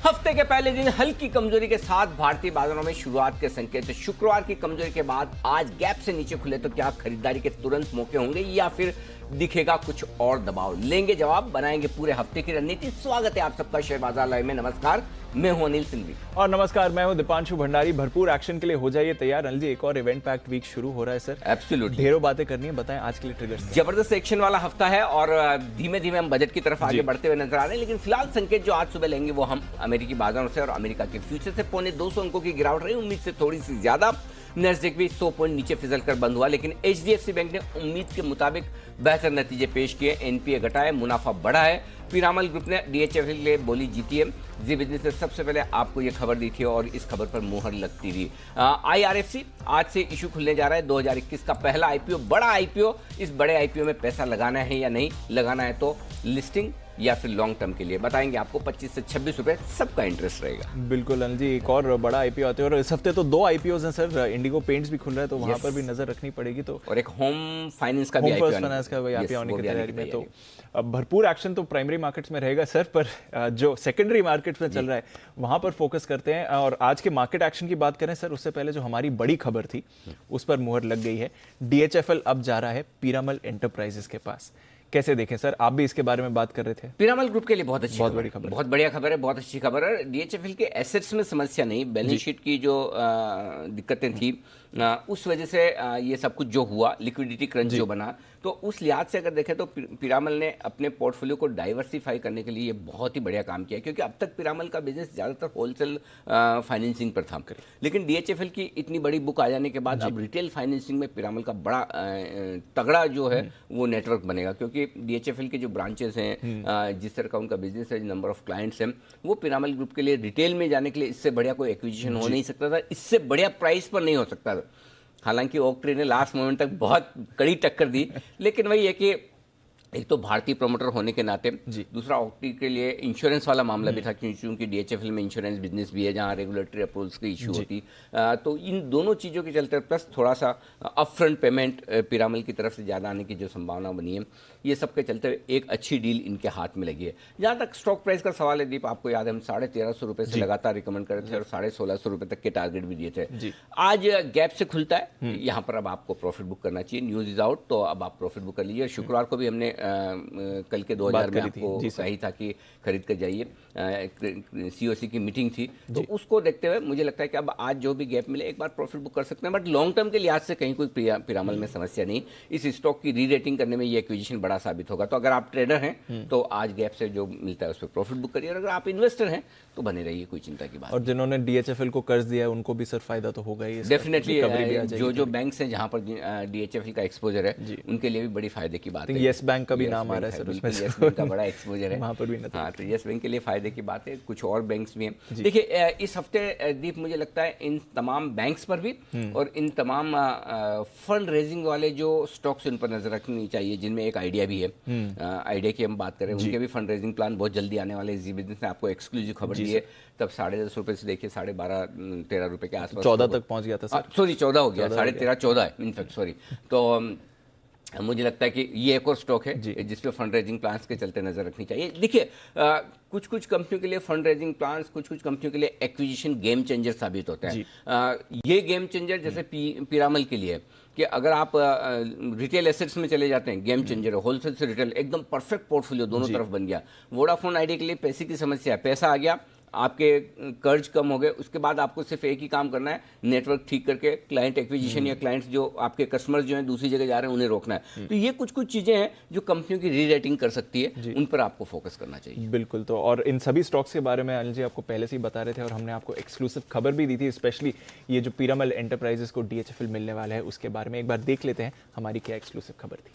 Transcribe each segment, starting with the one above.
हफ्ते के पहले दिन हल्की कमजोरी के साथ भारतीय बाजारों में शुरुआत के संकेत। शुक्रवार की कमजोरी के बाद आज गैप से नीचे खुले तो क्या खरीदारी के तुरंत मौके होंगे या फिर दिखेगा कुछ और दबाव? लेंगे जवाब, बनाएंगे पूरे हफ्ते की रणनीति। स्वागत है आप सबका शेयर बाजार लाइव में। नमस्कार, मैं हूं अनिल सिंघवी और नमस्कार, मैं हूं दीपांशु भंडारी। भरपूर एक्शन के लिए हो जाइए तैयार। अनिल जी, एक और इवेंट पैक्ड वीक शुरू हो रहा है सर। एब्सोल्युटली, ढेरों बातें करनी है, बताएं आज के लिए ट्रिगर्स। जबरदस्त एक्शन वाला हफ्ता है और धीमे धीमे हम बजट की तरफ आगे बढ़ते हुए नजर आ रहे हैं। लेकिन फिलहाल संकेत जो आज सुबह लेंगे वो हम अमेरिकी बाजारों से और अमेरिका के फ्यूचर से। 250 अंकों की गिरावट रही, उम्मीद से थोड़ी सी ज्यादा। नैस्डैक भी 100 पॉइंट नीचे फिसल कर बंद हुआ, लेकिन एचडीएफसी बैंक ने उम्मीद के मुताबिक बेहतर नतीजे पेश किए। एनपीए घटा है, मुनाफा बढ़ा है। पीरामल ग्रुप ने डीएचएफएल के लिए बोली जीती है। जी बिजनेस ने सबसे पहले आपको ये खबर दी थी और इस खबर पर मुहर लगती थी। आईआरएफसी आज से इशू खुलने जा रहा है। 2021 का पहला आईपीओ, बड़ा आईपीओ। इस बड़े आईपीओ में पैसा लगाना है या नहीं लगाना है, तो लिस्टिंग या फिर लॉन्ग टर्म के लिए बताएंगे आपको। 25 से 26 रुपए सबका इंटरेस्ट रहेगा। बिल्कुल अनिल जी, एक और बड़ा आईपीओ आते हैं और इस हफ्ते तो 2 आईपीओ हैं सर। इंडिगो पेंट्स भी खुल रहा है तो वहां पर भी नजर रखनी पड़ेगी। तो और एक होम फाइनेंस का भी आईपीओ आने की तैयारी में। तो भरपूर एक्शन तो प्राइमरी मार्केट्स में रहेगा सर, पर जो सेकेंडरी मार्केट्स में चल रहा है वहां पर फोकस करते हैं। और आज के मार्केट एक्शन की बात करें सर, उससे पहले जो हमारी बड़ी खबर थी उस पर मुहर लग गई है। डीएचएफएल अब जा रहा है पीरामल एंटरप्राइजेस के पास। कैसे देखें सर, आप भी इसके बारे में बात कर रहे थे। पीरामल ग्रुप के लिए बहुत बड़ी खबर, बहुत बढ़िया खबर है, बहुत अच्छी खबर है। डीएचएफएल के एसेट्स में समस्या नहीं, बैलेंस शीट की जो दिक्कतें थी उस वजह से ये सब कुछ जो हुआ, लिक्विडिटी क्रंच जो बना, तो उस लिहाज से अगर देखें तो पीरामल ने अपने पोर्टफोलियो को डाइवर्सिफाई करने के लिए ये बहुत ही बढ़िया काम किया। क्योंकि अब तक पीरामल का बिजनेस ज़्यादातर होलसेल फाइनेंसिंग पर था, लेकिन डीएचएफएल की इतनी बड़ी बुक आ जाने के बाद अब रिटेल फाइनेंसिंग में पीरामल का बड़ा तगड़ा जो है वो नेटवर्क बनेगा। क्योंकि डीएचएफएल के जो ब्रांचेस हैं, जिस तरह का उनका बिजनेस है, नंबर ऑफ क्लाइंट्स हैं, वो पीरामल ग्रुप के लिए रिटेल में जाने के लिए इससे बढ़िया कोई एक्विजिशन हो नहीं सकता था, इससे बढ़िया प्राइस पर नहीं हो सकता था। हालांकि ओकट्री ने लास्ट मोमेंट तक बहुत कड़ी टक्कर दी, लेकिन वही है कि एक तो भारतीय प्रमोटर होने के नाते, दूसरा ओकट्री के लिए इंश्योरेंस वाला मामला भी था, क्योंकि डीएचएफएल में इंश्योरेंस बिजनेस भी है जहां रेगुलेटरी अप्रूवल्स की इशू होती। तो इन दोनों चीज़ों के चलते प्लस थोड़ा सा अपफ्रंट पेमेंट पीरामल की तरफ से ज़्यादा आने की जो संभावना बनी है, ये सब के चलते एक अच्छी डील इनके हाथ में लगी है। जहाँ तक स्टॉक प्राइस का सवाल है दीप, आपको याद है हम 1350 रुपये से लगातार रिकमेंड कर रहे थे और 1650 रुपये तक के टारगेट भी दिए थे। आज गैप से खुलता है, यहाँ पर अब आपको प्रॉफिट बुक करना चाहिए। न्यूज़ इज आउट, तो अब आप प्रॉफिट बुक कर लीजिए। शुक्रवार को भी हमने कल के 2000 में आपको कही था कि खरीद कर जाइए। सीओसी की मीटिंग थी, तो उसको देखते हुए मुझे लगता है कि अब आज जो भी गैप मिले एक बार प्रॉफिट बुक कर सकते हैं। बट लॉन्ग टर्म के लिहाज से कहीं कोई पीरामल में समस्या नहीं। इस स्टॉक की री रेटिंग करने में ये एक्विजिशन बड़ा साबित होगा। तो अगर आप ट्रेडर हैं तो आज गैप से जो मिलता है उस पर प्रॉफिट बुक करिए, और अगर आप इन्वेस्टर हैं तो बने रहिए, कोई चिंता की बात। और जिन्होंने डीएचएफएल को कर्ज दिया है उनको भी सर फायदा तो होगा ही डेफिनेटली। जो बैंक्स हैं जहां पर डीएचएफएल का एक्सपोजर है उनके लिए भी बड़ी फायदे की बात है। येस बैंक का भी नाम आ रहा है सर, उसमें येस बैंक का बड़ा एक्सपोजर है वहां पर भी। हाँ, तो येस बैंक के लिए फायदे की बात है। कुछ और बैंक्स भी हैं। देखिए, इस हफ्ते दीप मुझे लगता है इन तमाम बैंक्स पर भी और इन तमाम फंड रेजिंग वाले जो स्टॉक्स उन पर नजर रखनी चाहिए, जिनमें एक आइडिया भी है। आइडिया की हम बात करें, उनके भी फंड रेजिंग प्लान बहुत जल्दी आने वाले। जी बिजनेस ने आपको एक्सक्लूसिव खबर दी है, तब 10.5 रुपए से देखिए 12.5-13 रुपए के आसपास 14 तक पहुंच गया था सर। सॉरी 14 हो गया, 13.5 14 है इनफैक्ट, सॉरी। तो मुझे लगता है कि ये एक और स्टॉक है जिसपे फंड रेजिंग प्लान्स के चलते नजर रखनी चाहिए। देखिए, कुछ कुछ कंपनियों के लिए फंड रेजिंग प्लान्स, कुछ कुछ कंपनियों के लिए एक्विजिशन गेम चेंजर साबित होते हैं। ये गेम चेंजर जैसे पीरामल के लिए कि अगर आप रिटेल एसेट्स में चले जाते हैं, गेम चेंजर है। होलसेल से रिटेल एकदम परफेक्ट पोर्टफोलियो दोनों तरफ बन गया। वोडाफोन आइडिया के लिए पैसे की समस्या है, पैसा आ गया, आपके कर्ज कम हो गए, उसके बाद आपको सिर्फ एक ही काम करना है, नेटवर्क ठीक करके क्लाइंट एक्विजिशन या क्लाइंट्स जो आपके कस्टमर्स जो हैं दूसरी जगह जा रहे हैं उन्हें रोकना है। तो ये कुछ कुछ चीजें हैं जो कंपनियों की री रेटिंग कर सकती है, उन पर आपको फोकस करना चाहिए। बिल्कुल। तो और इन सभी स्टॉक्स के बारे में अनिल जी आपको पहले से ही बता रहे थे और हमने आपको एक्सक्लूसिव खबर भी दी थी, स्पेशली ये जो पीरामल एंटरप्राइजेस को डीएचएफएल मिलने वाला है उसके बारे में। एक बार देख लेते हैं हमारी क्या एक्सक्लूसिव खबर थी।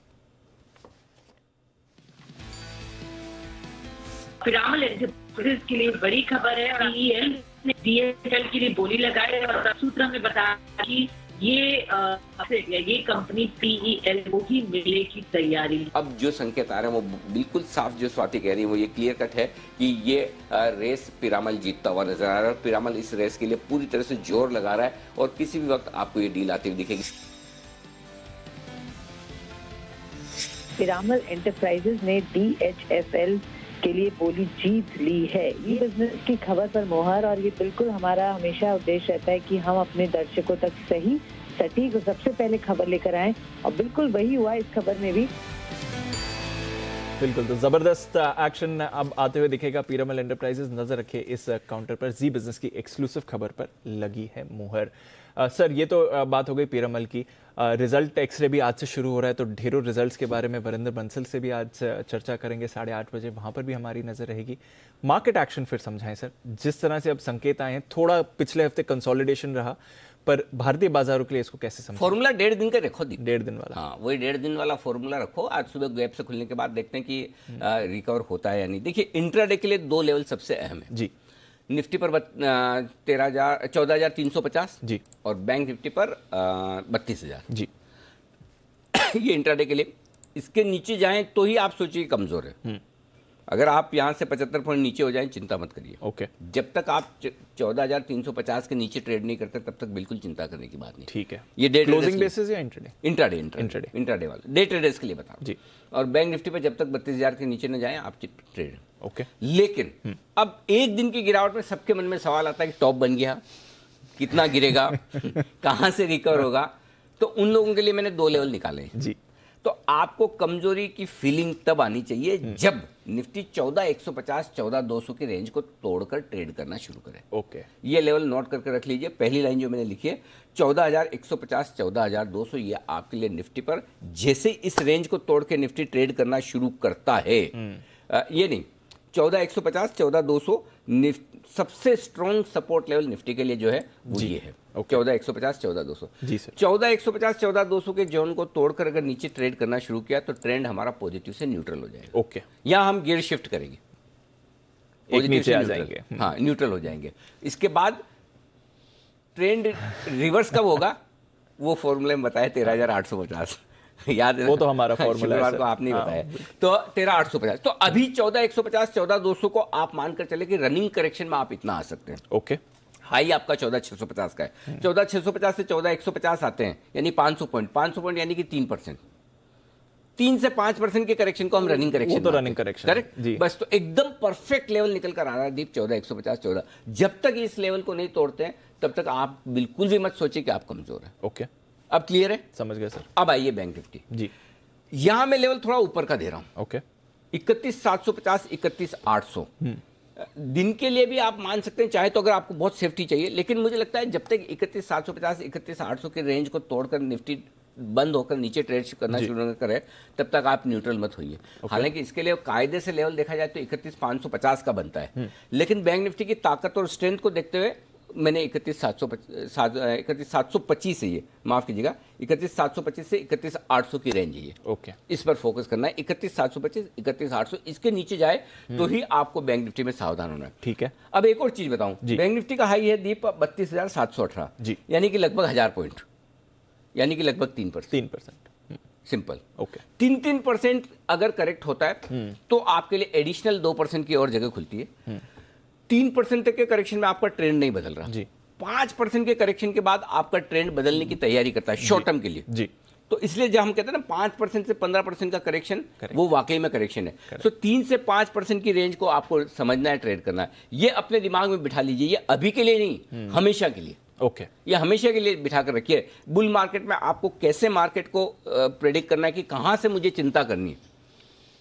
पीरामल एंटरप्राइजेस के लिए बड़ी खबर है। पीईएल ने डीएचएफएल के लिए बोली लगाई और सूत्रों में बताया कि ये कंपनी पीईएल को ही मिलने की तैयारी। अब जो संकेत आ रहे हैं वो बिल्कुल साफ, जो स्वाति कह रही है वो ये क्लियर कट है कि ये रेस पीरामल जीतता हुआ नजर आ रहा है और पीरामल इस रेस के लिए पूरी तरह से जोर लगा रहा है और किसी भी वक्त आपको ये डील आती हुई दिखेगी। पीरामल एंटरप्राइजेस ने डीएचएफएल के लिए बोली जीत ली है। ये बिजनेस की खबर पर मोहर, और ये बिल्कुल हमारा हमेशा उद्देश्य रहता है कि हम अपने दर्शकों तक सही, सटीक और सबसे पहले खबर लेकर आएं, और बिल्कुल वही हुआ इस खबर में भी। बिल्कुल, तो जबरदस्त एक्शन अब आते हुए दिखेगा पीरामल एंटरप्राइजेस। नजर रखे इस काउंटर पर, जी बिजनेस की एक्सक्लूसिव खबर पर लगी है मुहर। सर, ये तो बात हो गई पीरामल की। रिजल्ट एक्सरे भी आज से शुरू हो रहा है, तो ढेरों रिजल्ट्स के बारे में वरिंदर बंसल से भी आज चर्चा करेंगे 8:30 बजे, वहां पर भी हमारी नजर रहेगी। मार्केट एक्शन फिर समझाएं सर, जिस तरह से अब संकेत आए हैं, थोड़ा पिछले हफ्ते कंसोलिडेशन रहा, पर भारतीय बाजारों के लिए इसको कैसे समझें? फॉर्मूला 1.5 दिन का रखो, 1.5 दिन वाला। हाँ, वही 1.5 दिन वाला फॉर्मूला रखो। आज सुबह गैप से खुलने के बाद देखते हैं कि रिकवर होता है या नहीं। देखिए, इंट्राडे के लिए 2 लेवल सबसे अहम है जी। निफ्टी पर 14,350 जी, और बैंक निफ्टी पर 32,000 जी। ये इंट्राडे के लिए। इसके नीचे जाएं तो ही आप सोचिए कमजोर है। अगर आप यहां से 75 पॉइंट नीचे हो जाएं, चिंता मत करिए। ओके, जब तक आप 14,350 के नीचे ट्रेड नहीं करते, तब तक बिल्कुल चिंता करने की बात नहीं। ठीक है। ये डे क्लोजिंग बेसिस या इंट्राडे? इंट्राडे वाला डे ट्रेडर्स के लिए बता जी। और बैंक निफ्टी पर जब तक 32,000 के नीचे न जाए आप ट्रेड। ओके। लेकिन अब एक दिन की गिरावट में सबके मन में सवाल आता है कि टॉप बन गया, कितना गिरेगा, कहां से रिकवर होगा। तो उन लोगों के लिए मैंने 2 लेवल निकाले हैं जी। तो आपको कमजोरी की फीलिंग तब आनी चाहिए जब निफ्टी 14,150 14,200 की रेंज को तोड़कर ट्रेड करना शुरू करे। ओके, ये लेवल नोट करके रख लीजिए। पहली लाइन जो मैंने लिखी है 14,150 14,200, ये आपके लिए निफ्टी पर जैसे इस रेंज को तोड़ के निफ्टी ट्रेड करना शुरू करता है, ये नहीं, 14,150 14,200 सबसे स्ट्रॉन्ग सपोर्ट लेवल निफ्टी के लिए जो है वो ये है 14,150 14,200। जी सर। 14,150 14,200 के जोन को तोड़कर अगर नीचे ट्रेड करना शुरू किया तो ट्रेंड हमारा पॉजिटिव से न्यूट्रल हो जाएगा। ओके, यहाँ हम गियर शिफ्ट करेंगे, एक नीचे आ जाएंगे। हाँ, न्यूट्रल हो जाएंगे। इसके बाद ट्रेंड रिवर्स कब होगा वो फॉर्मूले में बताया 13,850 याद है, वो तो हमारा फॉर्मूला है शुक्रवार को आपने बताया। तो 13,850। तो अभी 14,150 14,200 को आप मानकर चले कि रनिंग करेक्शन में आप इतना आ सकते हैं। ओके, हाई आपका 14,650 का है। 14,650 से 14,150 आते हैं, यानी 500 पॉइंट, 500 पॉइंट यानी कि 3%, 3 से 5% के करेक्शन को हम रनिंग करेक्शन, वो तो रनिंग करेक्शन, करेक्ट जी। बस। तो एकदम परफेक्ट लेवल निकल कर आ रहा है दीप 14,150 14। जब तक इस लेवल को नहीं तोड़ते हैं तब तक आप बिल्कुल भी मत सोचिए कि आप कमजोर है। ओके, अब क्लियर है? समझ गए सर। अब आइए बैंक निफ्टी। जी, यहां मैं लेवल थोड़ा ऊपर का दे रहा हूं, ओके, 31,750 31,800 दिन के लिए भी आप मान सकते हैं, चाहे तो अगर आपको बहुत सेफ्टी चाहिए। लेकिन मुझे लगता है जब तक 31,750 31,800 की रेंज को तोड़कर निफ्टी बंद होकर नीचे ट्रेड करना शुरू न करे, तब तक आप न्यूट्रल मत होइए। हालांकि इसके लिए कायदे से लेवल देखा जाए तो 31,550 का बनता है, लेकिन बैंक निफ्टी की ताकत और स्ट्रेंथ को देखते हुए मैंने 31,725 है, ये माफ कीजिएगा, 31,725 से 31,800 की रेंज है ये। ओके, इस पर फोकस करना है। 31,725 31,800 इसके नीचे जाए तो ही आपको बैंक निफ्टी में सावधान होना है। ठीक है। अब एक और चीज बताऊं, बैंक निफ्टी का हाई है दीप 32,718 जी, यानी कि लगभग 1000 पॉइंट, यानी कि लगभग 3%। सिंपल। ओके, 3% अगर करेक्ट होता है तो आपके लिए एडिशनल 2% की और जगह खुलती है। 3% तक के करेक्शन में आपका ट्रेंड नहीं बदल रहा जी, 5% के करेक्शन के बाद आपका ट्रेंड बदलने की तैयारी करता है शॉर्ट टर्म के लिए जी। तो इसलिए जब हम कहते हैं ना 5% से 15% का करेक्शन, वो वाकई में करेक्शन है। तो 3 से 5% की रेंज को आपको समझना है, ट्रेड करना है। ये अपने दिमाग में बिठा लीजिए, ये अभी के लिए नहीं, हमेशा के लिए। ओके, ये हमेशा के लिए बिठा कर रखिए। बुल मार्केट में आपको कैसे मार्केट को प्रेडिक्ट करना है कि कहां से मुझे चिंता करनी है,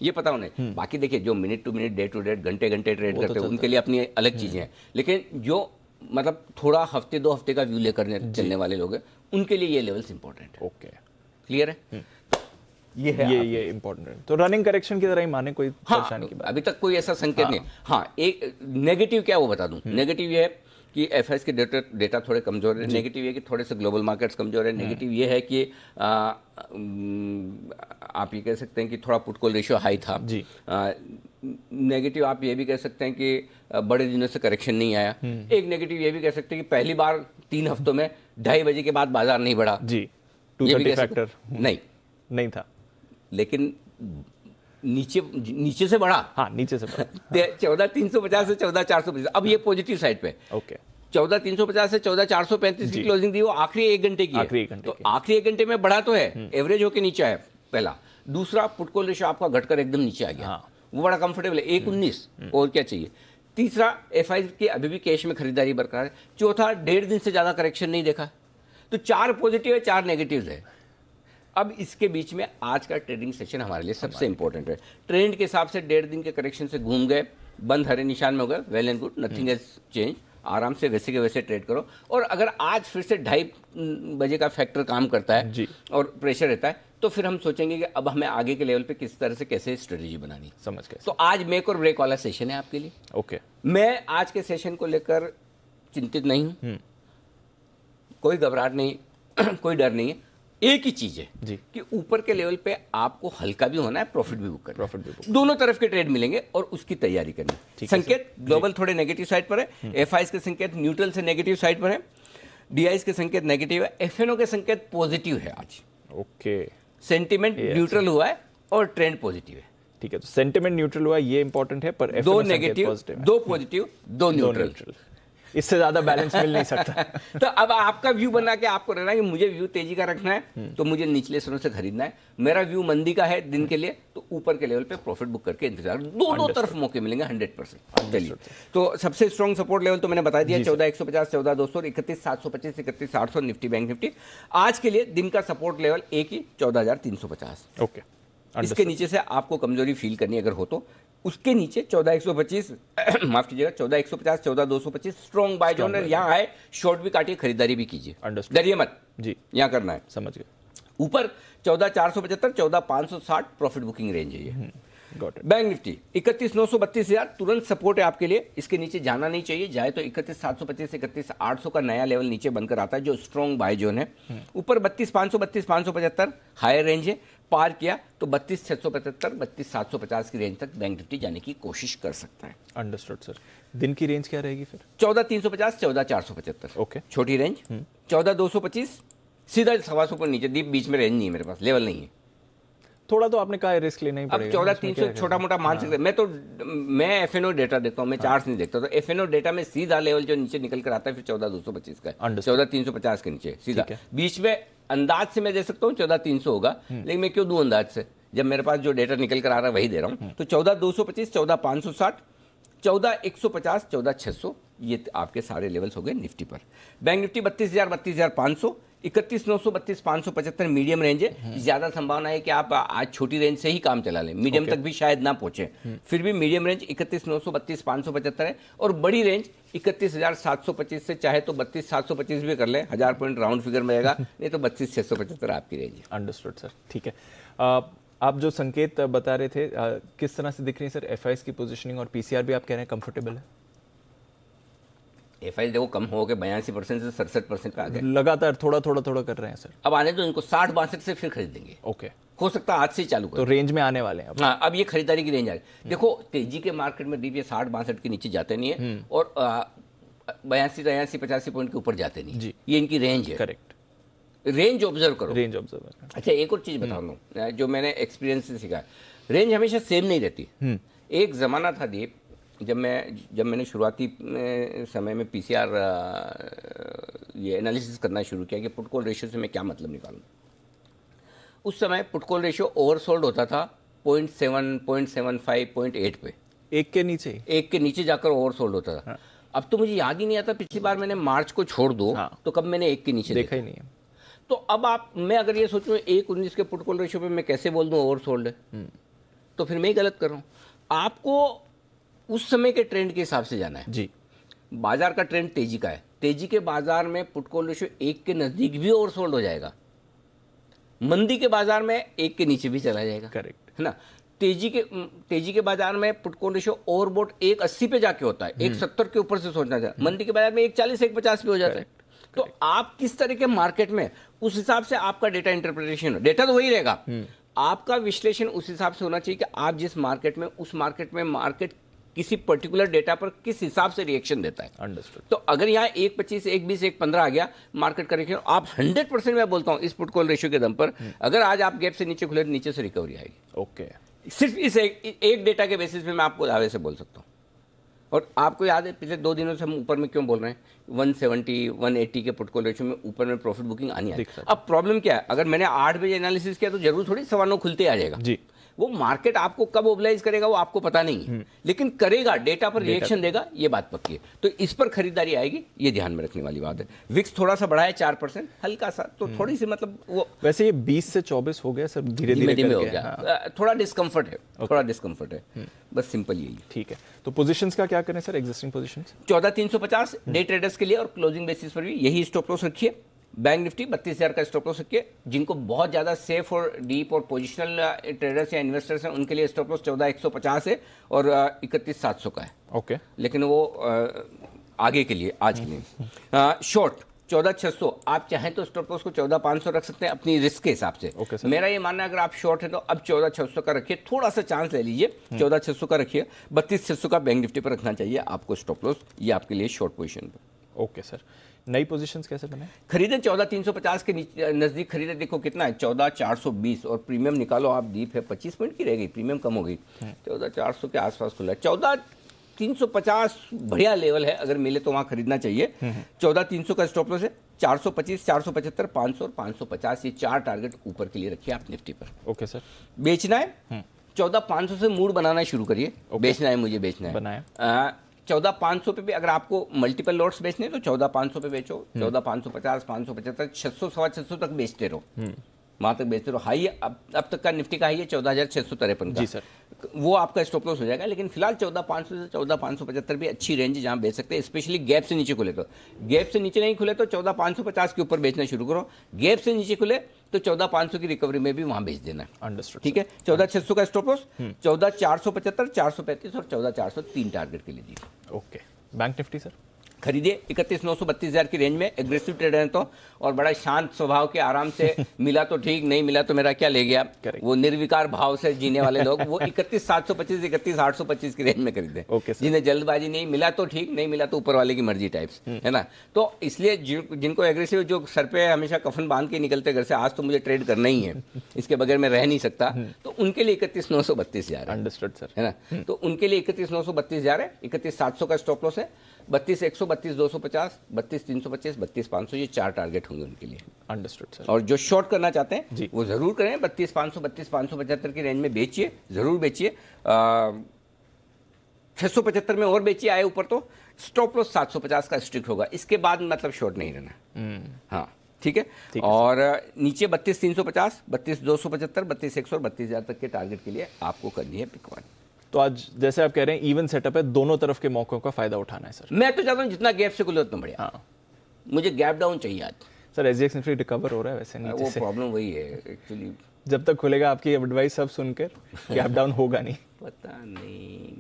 ये पता होना। बाकी देखिए, जो minute to minute, day to day, घंटे घंटे ट्रेड करते हैं, उनके लिए अपनी अलग चीजें हैं। लेकिन जो मतलब थोड़ा हफ्ते 2 हफ्ते का व्यू लेकर चलने वाले लोग हैं, उनके लिए ये लेवल्स इंपॉर्टेंट है। ओके, क्लियर है? ये है, ये इंपॉर्टेंट है। तो रनिंग करेक्शन की तरह ही माने, कोई परेशानी की बात अभी तक कोई ऐसा संकेत नहीं। हाँ, एक नेगेटिव क्या वो बता दूं। नेगेटिव ये है कि एफएस के डेटा थोड़े कमजोर है। नेगेटिव ये कि थोड़े से ग्लोबल मार्केट्स कमजोर है। नेगेटिव ये है कि आप ये कह सकते हैं कि थोड़ा पुट कॉल रेशियो हाई था जी। नेगेटिव आप ये भी कह सकते हैं कि बड़े दिनों से करेक्शन नहीं आया। एक नेगेटिव ये भी कह सकते हैं कि पहली बार 3 हफ्तों में 2:30 बजे के बाद बाजार नहीं बढ़ा जी। 230 फैक्टर नहीं था, लेकिन नीचे से बढ़ा। हाँ, नीचे से बढ़ा 14,350 से 14,450। अब ये पॉजिटिव साइड पे। ओके, 14,350 से 14,435 की क्लोजिंग दी, वो आखिरी 1 घंटे की है। तो आखिरी 1 घंटे में बढ़ा तो है, एवरेज होके नीचे आया पहला। दूसरा, पुट कॉल रेशियो आपका घटकर एकदम नीचे आ गया। वो बड़ा कंफर्टेबल है 1.19 और क्या चाहिए। तीसरा एफआई की अभी भी कैश में खरीदारी बरकरार है। चौथा 1.5 दिन से ज़्यादा करेक्शन नहीं देखा। तो 4 पॉजिटिव है 4 नेगेटिव है। अब इसके बीच में आज का ट्रेडिंग सेशन हमारे लिए सबसे इंपॉर्टेंट है। ट्रेंड के हिसाब से 1.5 दिन के करेक्शन से घूम गए, बंद हरे निशान में हो गए, well and good, nothing has change. आराम से वैसे के वैसे ट्रेड करो। और अगर आज फिर से 2:30 बजे का फैक्टर काम करता है जी। और प्रेशर रहता है तो फिर हम सोचेंगे कि अब हमें आगे के लेवल पे किस तरह से कैसे स्ट्रेटेजी बनानी। समझ गए। तो आज मेक और ब्रेक वाला सेशन है आपके लिए। ओके, मैं आज के सेशन को लेकर चिंतित नहीं हूं, कोई घबराहट नहीं कोई डर नहीं है। एक ही चीज है जी कि ऊपर के लेवल पे आपको हल्का भी होना है, प्रॉफिट भी बुक करना है। प्रॉफिट भी बुक। दोनों तरफ के ट्रेड मिलेंगे और उसकी तैयारी करनी है। ठीक है संकेत ग्लोबल थोड़े नेगेटिव साइड पर है, एफआईएस के संकेत न्यूट्रल से नेगेटिव साइड पर है, डीआईएस के संकेत नेगेटिव है, एफएनओ के संकेत पॉजिटिव है। आज ओके, सेंटिमेंट न्यूट्रल हुआ है और ट्रेंड पॉजिटिव है। ठीक है। तो सेंटिमेंट न्यूट्रल हुआ, ये इंपॉर्टेंट है, पर 2 FNO संकेत नेगेटिव, पॉजिटिव है। 2 पॉजिटिव, 2 दो न्यूट्रल। न्यूट्रल। इससे ज्यादा बैलेंस मिल नहीं सकता। तो अब आपका व्यू बना के आपको रहना है कि मुझे व्यू तेजी का रखना है तो मुझे निचले स्तरों से खरीदना है। मेरा व्यू मंदी का है दिन के लिए, तो ऊपर के लेवल पे प्रॉफिट बुक करके इंतजार। दोनों तरफ मौके मिलेंगे 100%। चलिए, तो सबसे स्ट्रॉन्ग सपोर्ट लेवल तो मैंने बता दिया, 14,150, 14,200, 31,725, 31,800 निफ्टी बैंक निफ्टी। आज के लिए दिन का सपोर्ट लेवल एक ही 14,350। ओके, इसके नीचे से आपको कमजोरी फील करनी अगर हो तो उसके नीचे 14,125 माफ कीजिएगा 14,150, 14,225 स्ट्रॉन्ग बाय जोन है। यहाँ आए, शॉर्ट भी काटिए, खरीदारी भी कीजिए, डरिए मत जी, यहाँ करना है। समझ गए। ऊपर 14,475, 14,560 प्रॉफिट बुकिंग रेंज है ये। Got it. बैंक निफ्टी 31,932,000 तुरंत सपोर्ट है आपके लिए, इसके नीचे जाना नहीं चाहिए। जाए तो 31,725 से 31,800 का नया लेवल नीचे बनकर आता है जो स्ट्रॉन्ग बाय जोन है। ऊपर 32,500, 32,575 हायर रेंज है। पार किया तो 32,675, 32,750 की रेंज तक बैंक निफ्टी जाने की कोशिश कर सकता है। Understood sir. दिन की रेंज क्या रहेगी फिर? 14,350, 14,475 ओके, छोटी रेंज। 14,225 सीधा 125 पर नीचे, डीप बीच में रेंज नहीं है मेरे पास, लेवल नहीं है। थोड़ा तो आपने कहा रिस्क लेना ही अब पड़ेगा। 14,300 छोटा मोटा मान सकते हैं। मैं एफएनओ डेटा देखता हूँ, मैं चार्ट्स नहीं देखता। तो एफएनओ डेटा में सीधा लेवल जो नीचे निकल कर आता है फिर 14,225 का है, 14,350 के नीचे सीधा। बीच में अंदाज से मैं दे सकता हूँ 14,300 होगा, लेकिन मैं क्यों दूं अंदाज से जब मेरे पास जो डेटा निकल कर आ रहा है वही दे रहा हूँ। तो 14,225, 14,560, 14,150, 14,600 ये आपके सारे लेवल्स हो गए निफ्टी पर। बैंक निफ्टी 32,000, 32,500, 31,900, 32,575 मीडियम रेंज है। ज्यादा संभावना है कि आप आज छोटी रेंज से ही काम चला लें, मीडियम तक भी शायद ना पहुंचे, फिर भी मीडियम रेंज 31,900, 32,575 है। और बड़ी रेंज 31,725 से चाहे तो 32,725 भी कर लें, 1000 पॉइंट राउंड फिगर में रहेगा, नहीं तो 32,675 आपकी रेंज है। अंडरस्टूड सर, ठीक है। आप जो संकेत बता रहे थे किस तरह से दिख रही है सर? एफआईएस की पोजीशनिंग और पीसीआर भी आप कह रहे हैं कंफर्टेबल है? एफआईएस देखो कम हो गए 82% से 67% पे आ गए, लगातार थोड़ा कर रहे हैं सर। अब आने तो इनको 60-62 से फिर खरीदेंगे। ओके, हो सकता है आज से ही चालू तो करें। रेंज में आने वाले हैं अब। हाँ, अब ये खरीदारी की रेंज आ रही। देखो तेजी के मार्केट में डीप ये 60-62 के नीचे जाते नहीं है और 82-83-85 पॉइंट के ऊपर जाते नहीं जी। ये इनकी रेंज है। करेक्ट, रेंज ऑब्जर्व करो। Range observe. अच्छा, एक और चीज बता दूं जो मैंने एक्सपीरियंस से सीखा, रेंज हमेशा सेम नहीं रहती। एक जमाना था दीप, जब मैंने शुरुआती समय में पीसीआर ये एनालिसिस करना शुरू किया कि पुट कॉल रेशियो से मैं क्या मतलब निकालूं। उस समय पुट कॉल रेशियो ओवरसोल्ड होता था 0.7, 0.75, 0.8 पे, एक के नीचे जाकर ओवरसोल्ड होता था। हाँ। अब तो मुझे याद ही नहीं आता पिछली बार मैंने मार्च को छोड़ दो तो कब मैंने 1 के नीचे देखा ही नहीं है। तो अब मैं अगर ये सोचूं 1.19 के पुट कॉल रेशियो पे मैं कैसे बोल दूं ओवरसोल्ड है, तो फिर मैं ही गलत कर रहा हूं। आपको उस समय के ट्रेंड के हिसाब से जाना है जी। बाजार का ट्रेंड तेजी का है, तेजी के बाजार में पुट कॉल रेशियो 1 के नजदीक भी ओवरसोल्ड हो जाएगा, मंदी के बाजार में 1 के नीचे भी चला जाएगा। करेक्ट है ना। तेजी के बाजार में पुट कॉल रेशियो ओवरबॉट 1.80 पे जाके होता है, 1.70 के ऊपर से सोचना चाहिए। मंदी के बाजार में 1.40, 1.50 पे हो जाता है। तो आप किस तरह के मार्केट में, उस हिसाब से आपका डेटा इंटरप्रिटेशन, डेटा तो वही रहेगा, आपका विश्लेषण उस हिसाब से होना चाहिए कि आप जिस मार्केट में, उस मार्केट में मार्केट किसी पर्टिकुलर डेटा पर किस हिसाब से रिएक्शन देता है। अंडरस्टूड। तो अगर यहाँ 1.25, 1.20, 1.15 आ गया मार्केट का रिएक्शन, आप 100% मैं बोलता हूँ इस पुट कॉल रेशियो के दम पर अगर आज आप गैप से नीचे खुले तो नीचे से रिकवरी आएगी। ओके, सिर्फ इस एक डेटा के बेसिस पे मैं आपको दावे से बोल सकता हूँ। और आपको याद है पिछले 2 दिनों से हम ऊपर में क्यों बोल रहे हैं, 170, 180 के पुट कॉल रेशियो में ऊपर में प्रॉफिट बुकिंग आनी है। अब प्रॉब्लम क्या है, अगर मैंने 8 बजे एनालिसिस किया तो जरूर थोड़ी 9:15 खुलते आ जाएगा जी। वो मार्केट आपको कब ओबलाइज करेगा वो आपको पता नहीं है, लेकिन करेगा, डेटा पर रिएक्शन देगा, ये बात पक्की है। तो इस पर खरीदारी आएगी, ये ध्यान में रखने वाली बात है। विक्स थोड़ा सा बढ़ा है 4%, हल्का सा, तो थोड़ी सी मतलब वो वैसे ये 20 से 24 हो गया सर, धीरे धीमे हो करके। गया। थोड़ा डिस्कम्फर्ट है, थोड़ा डिस्कम्फर्ट है, बस सिंपल यही है। ठीक है, तो पोजीशंस का क्या करें sir, existing positions? 14,350 day traders के लिए और क्लोजिंग बेसिस पर भी यही स्टॉप लॉस रखिए। बैंक निफ्टी 32,000 का स्टॉप लॉस रखिए। जिनको बहुत ज्यादा सेफ और डीप और पोजिशनल ट्रेडर्स या इन्वेस्टर्स हैं उनके लिए स्टॉप लॉस 14,150 है और 31,700 का है। ओके, लेकिन वो आगे के लिए, आज के लिए। शॉर्ट 14,600, आप चाहें तो स्टॉप लॉस को 14,500 रख सकते हैं अपनी रिस्क के हिसाब से। Okay, sir. मेरा ये मानना है अगर आप शॉर्ट है तो अब 14,600 का रखिए, थोड़ा सा चांस ले लीजिए, 14,600 का रखिए। 32,600 का बैंक निफ्टी पर रखना चाहिए आपको स्टॉप लॉस, ये आपके लिए शॉर्ट पोजीशन पर। ओके सर, नई पोजीशंस कैसे बनाए? खरीदें 14,350 के नजदीक खरीदे, देखो कितना है 14,420 और प्रीमियम निकालो आप, डीप है 25 पॉइंट की रह गई, प्रीमियम कम हो गई, 14,400 के आसपास खुला है। 14,350 बढ़िया लेवल है, अगर मिले तो वहां खरीदना चाहिए। 14,300 का स्टॉप लॉस है। 425, 475, 500 और 550, ये 4 टारगेट ऊपर के लिए रखिए आप निफ्टी पर। ओके सर, बेचना है 14,500 से मूड बनाना शुरू करिए। बेचना है, मुझे बेचना है, बनाया 14,500 पे भी अगर आपको मल्टीपल लॉट्स बेचने हैं तो 14,500 पे बेचो, 14,550, 575, 600, 650 तक बेचते रहो, वहां तक बेचते रहो। हाई अब तक का निफ्टी का हाई है 14,653 का। जी सर, वो आपका स्टॉप लॉस हो जाएगा। लेकिन फिलहाल 14,500 से 14,575 भी अच्छी रेंज है जहां बेच सकते हैं, स्पेशली गैप से नीचे खुले तो। गैप से नीचे नहीं खुले तो 14,550 के ऊपर बेचना शुरू करो। गैप से नीचे खुले तो 14,500 की रिकवरी में भी वहां बेच देना। अंडरस्टूड। ठीक है, 14,600 का स्टॉप लॉस, 14,475, 435 और 14,403 टारगेट के लिए जी। Okay, bank nifty sir? खरीदिए 31,900 32,000 की रेंज में। एग्रेसिव ट्रेडर हैं तो, और बड़ा शांत स्वभाव के, आराम से मिला तो ठीक, नहीं मिला तो मेरा क्या ले गया, Correct. वो निर्विकार भाव से जीने वाले लोग, वो 31,725 31,825 की रेंज में खरीदे। Okay, sir. जिन्हें जल्दबाजी नहीं, मिला तो ठीक, नहीं मिला तो ऊपर वाले की मर्जी टाइप्स, है ना। तो इसलिए जिनको एग्रेसिव, जो सर पे हमेशा कफन बांध के निकलते घर से, आज तो मुझे ट्रेड करना ही है, इसके बगैर मैं रह नहीं सकता, तो उनके लिए 31,932,000 है। अंडरस्टूड सर, है ना। तो उनके लिए 31,932,000 है। 31,700 का स्टॉप लॉस है। 32,100, 32,250, 32,325, 32,500, ये 4 टारगेट होंगे उनके लिए। Understood sir. और जो शॉर्ट करना चाहते हैं जी। वो जरूर करें। 32,500, 32,575 की रेंज में बेचिए, जरूर बेचिए। 675 में और बेचिए, आए ऊपर तो स्टॉप लॉस 750 का स्ट्रिक्ट होगा, इसके बाद मतलब शॉर्ट नहीं रहना। हाँ, ठीक है। और नीचे 32,350, 32,275, 32,100 और 32,000 तक के टारगेट के लिए आपको करनी है पिकवान। तो आज जैसे आप कह रहे हैं इवन सेटअप है, दोनों तरफ के मौकों का फायदा उठाना है सर। मैं तो चाहता हूँ जितना गैप से खुले उतना बढ़िया। हाँ मुझे गैप डाउन चाहिए आज। सर, एसजीएक्स निफ्टी रिकवर हो रहा है वैसे नीचे वो से। प्रॉब्लम वही है एक्चुअली, जब तक खुलेगा आपकी एडवाइस सब सुनकर गैप डाउन होगा नहीं। पता नहीं,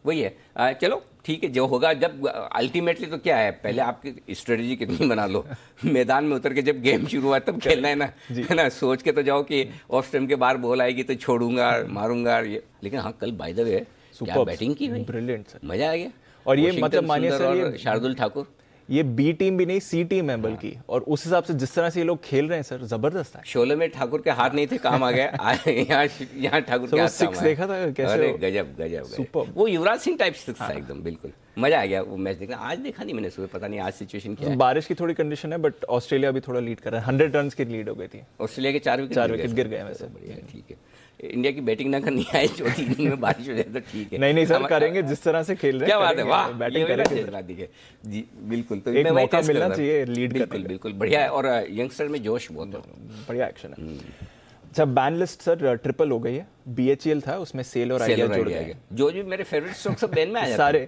वही है। चलो ठीक है, जो होगा। जब अल्टीमेटली तो क्या है, पहले आपकी स्ट्रेटेजी कितनी बना लो, मैदान में उतर के जब गेम शुरू हुआ तब खेलना है ना, है ना। सोच के तो जाओ कि ऑफ स्टम्प के बाहर बॉल आएगी तो छोड़ूंगा, मारूंगा ये। लेकिन हाँ, कल बाय द वे क्या बैटिंग की भाई, ब्रिलियंट सर, मजा आ गया। और ये वॉशिंगटन मतलब मानिए सुंदर सर, और ये शार्दुल ठाकुर, ये बी टीम भी नहीं, सी टीम है बल्कि, और उस हिसाब से जिस तरह से ये लोग खेल रहे हैं सर, जबरदस्त है। शोले में ठाकुर के हाथ नहीं थे, काम आ गया। यहाँ ठाकुर के हाथ काम आया। देखा था कैसे? अरे गजब गजब, Superb। वो युवराज सिंह टाइप सिक्स था एकदम, बिल्कुल मजा आ गया वो मैच देखना। आज देखा नहीं मैंने सुबह, पता नहीं आज सिचुएशन क्या है। बारिश की थोड़ी कंडीशन है, बट ऑस्ट्रेलिया भी थोड़ा लीड कर रहा है। 100 रन की लीड हो गई थी। ऑस्ट्रेलिया के 4 विकेट गिर गए वैसे। बढ़िया, ठीक है। इंडिया की बैटिंग ना करनी आए, चौथी इनिंग में बारिश हो जाए तो ठीक है। नहीं सर, करेंगे जिस तरह से खेल रहे हैं। क्या बात है, वाह, बैटिंग करेंगे जी बिल्कुल। तो एक मौका मिलना चाहिए लीड करने बिल्कुल बिल्कुल बढ़िया है। और यंगस्टर में जोश बहुत है, बढ़िया एक्शन है। अच्छा, बैन लिस्ट सर ट्रिपल हो गई है। बीएचईएल था, उसमें सेल और आइडिया जुड़ गए। जो भी मेरे फेवरेट स्टॉक सब बैन में आ जाते सारे,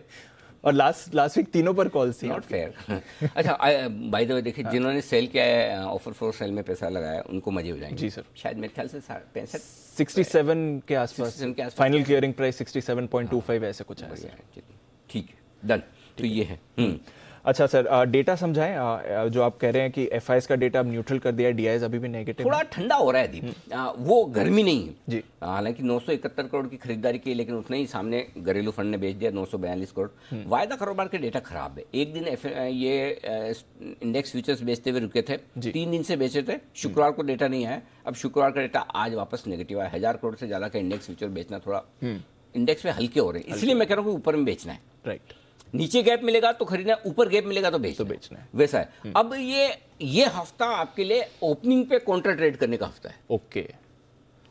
और लास्ट वीक तीनों पर कॉल्स थी। Not fair. अच्छा, बाय द वे देखिए, जिन्होंने सेल किया है, ऑफर फॉर सेल में पैसा लगाया, उनको मजे हो जाएंगे। जी सर, शायद मेरे ख्याल से 65 67 के आसपास 67 के आसपास। फाइनल क्लियरिंग प्राइस 67.25 ऐसे कुछ है। ठीक है, डन। तो ये है। अच्छा सर, डेटा समझाएं। जो आप कह रहे हैं कि एफआईएस का डेटा अब न्यूट्रल कर दिया है, डीआईएस अभी भी नेगेटिव, थोड़ा ठंडा हो रहा है दीप। वो गर्मी नहीं है जी। हालांकि 971 करोड़ की खरीदारी की, लेकिन उतने ही सामने घरेलू फंड ने बेच दिया 942 करोड़। वायदा कारोबार के डेटा खराब है। एक दिन ये इंडेक्स फ्यूचर्स बेचते हुए रुके थे, 3 दिन से बेचे थे। शुक्रवार को डेटा नहीं आया, अब शुक्रवार का डेटा आज वापस नेगेटिव आया। 1000 करोड़ से ज्यादा का इंडेक्स फ्यूचर बेचना, थोड़ा इंडेक्स पे हल्के हो रहे हैं, इसलिए मैं कह रहा हूँ कि ऊपर में बेचना है। राइट, नीचे गैप मिलेगा तो खरीदना, ऊपर गैप मिलेगा तो बेचना है। वैसा है। अब ये हफ्ता आपके लिए ओपनिंग पे काउंटर ट्रेड करने का हफ्ता है। ओके,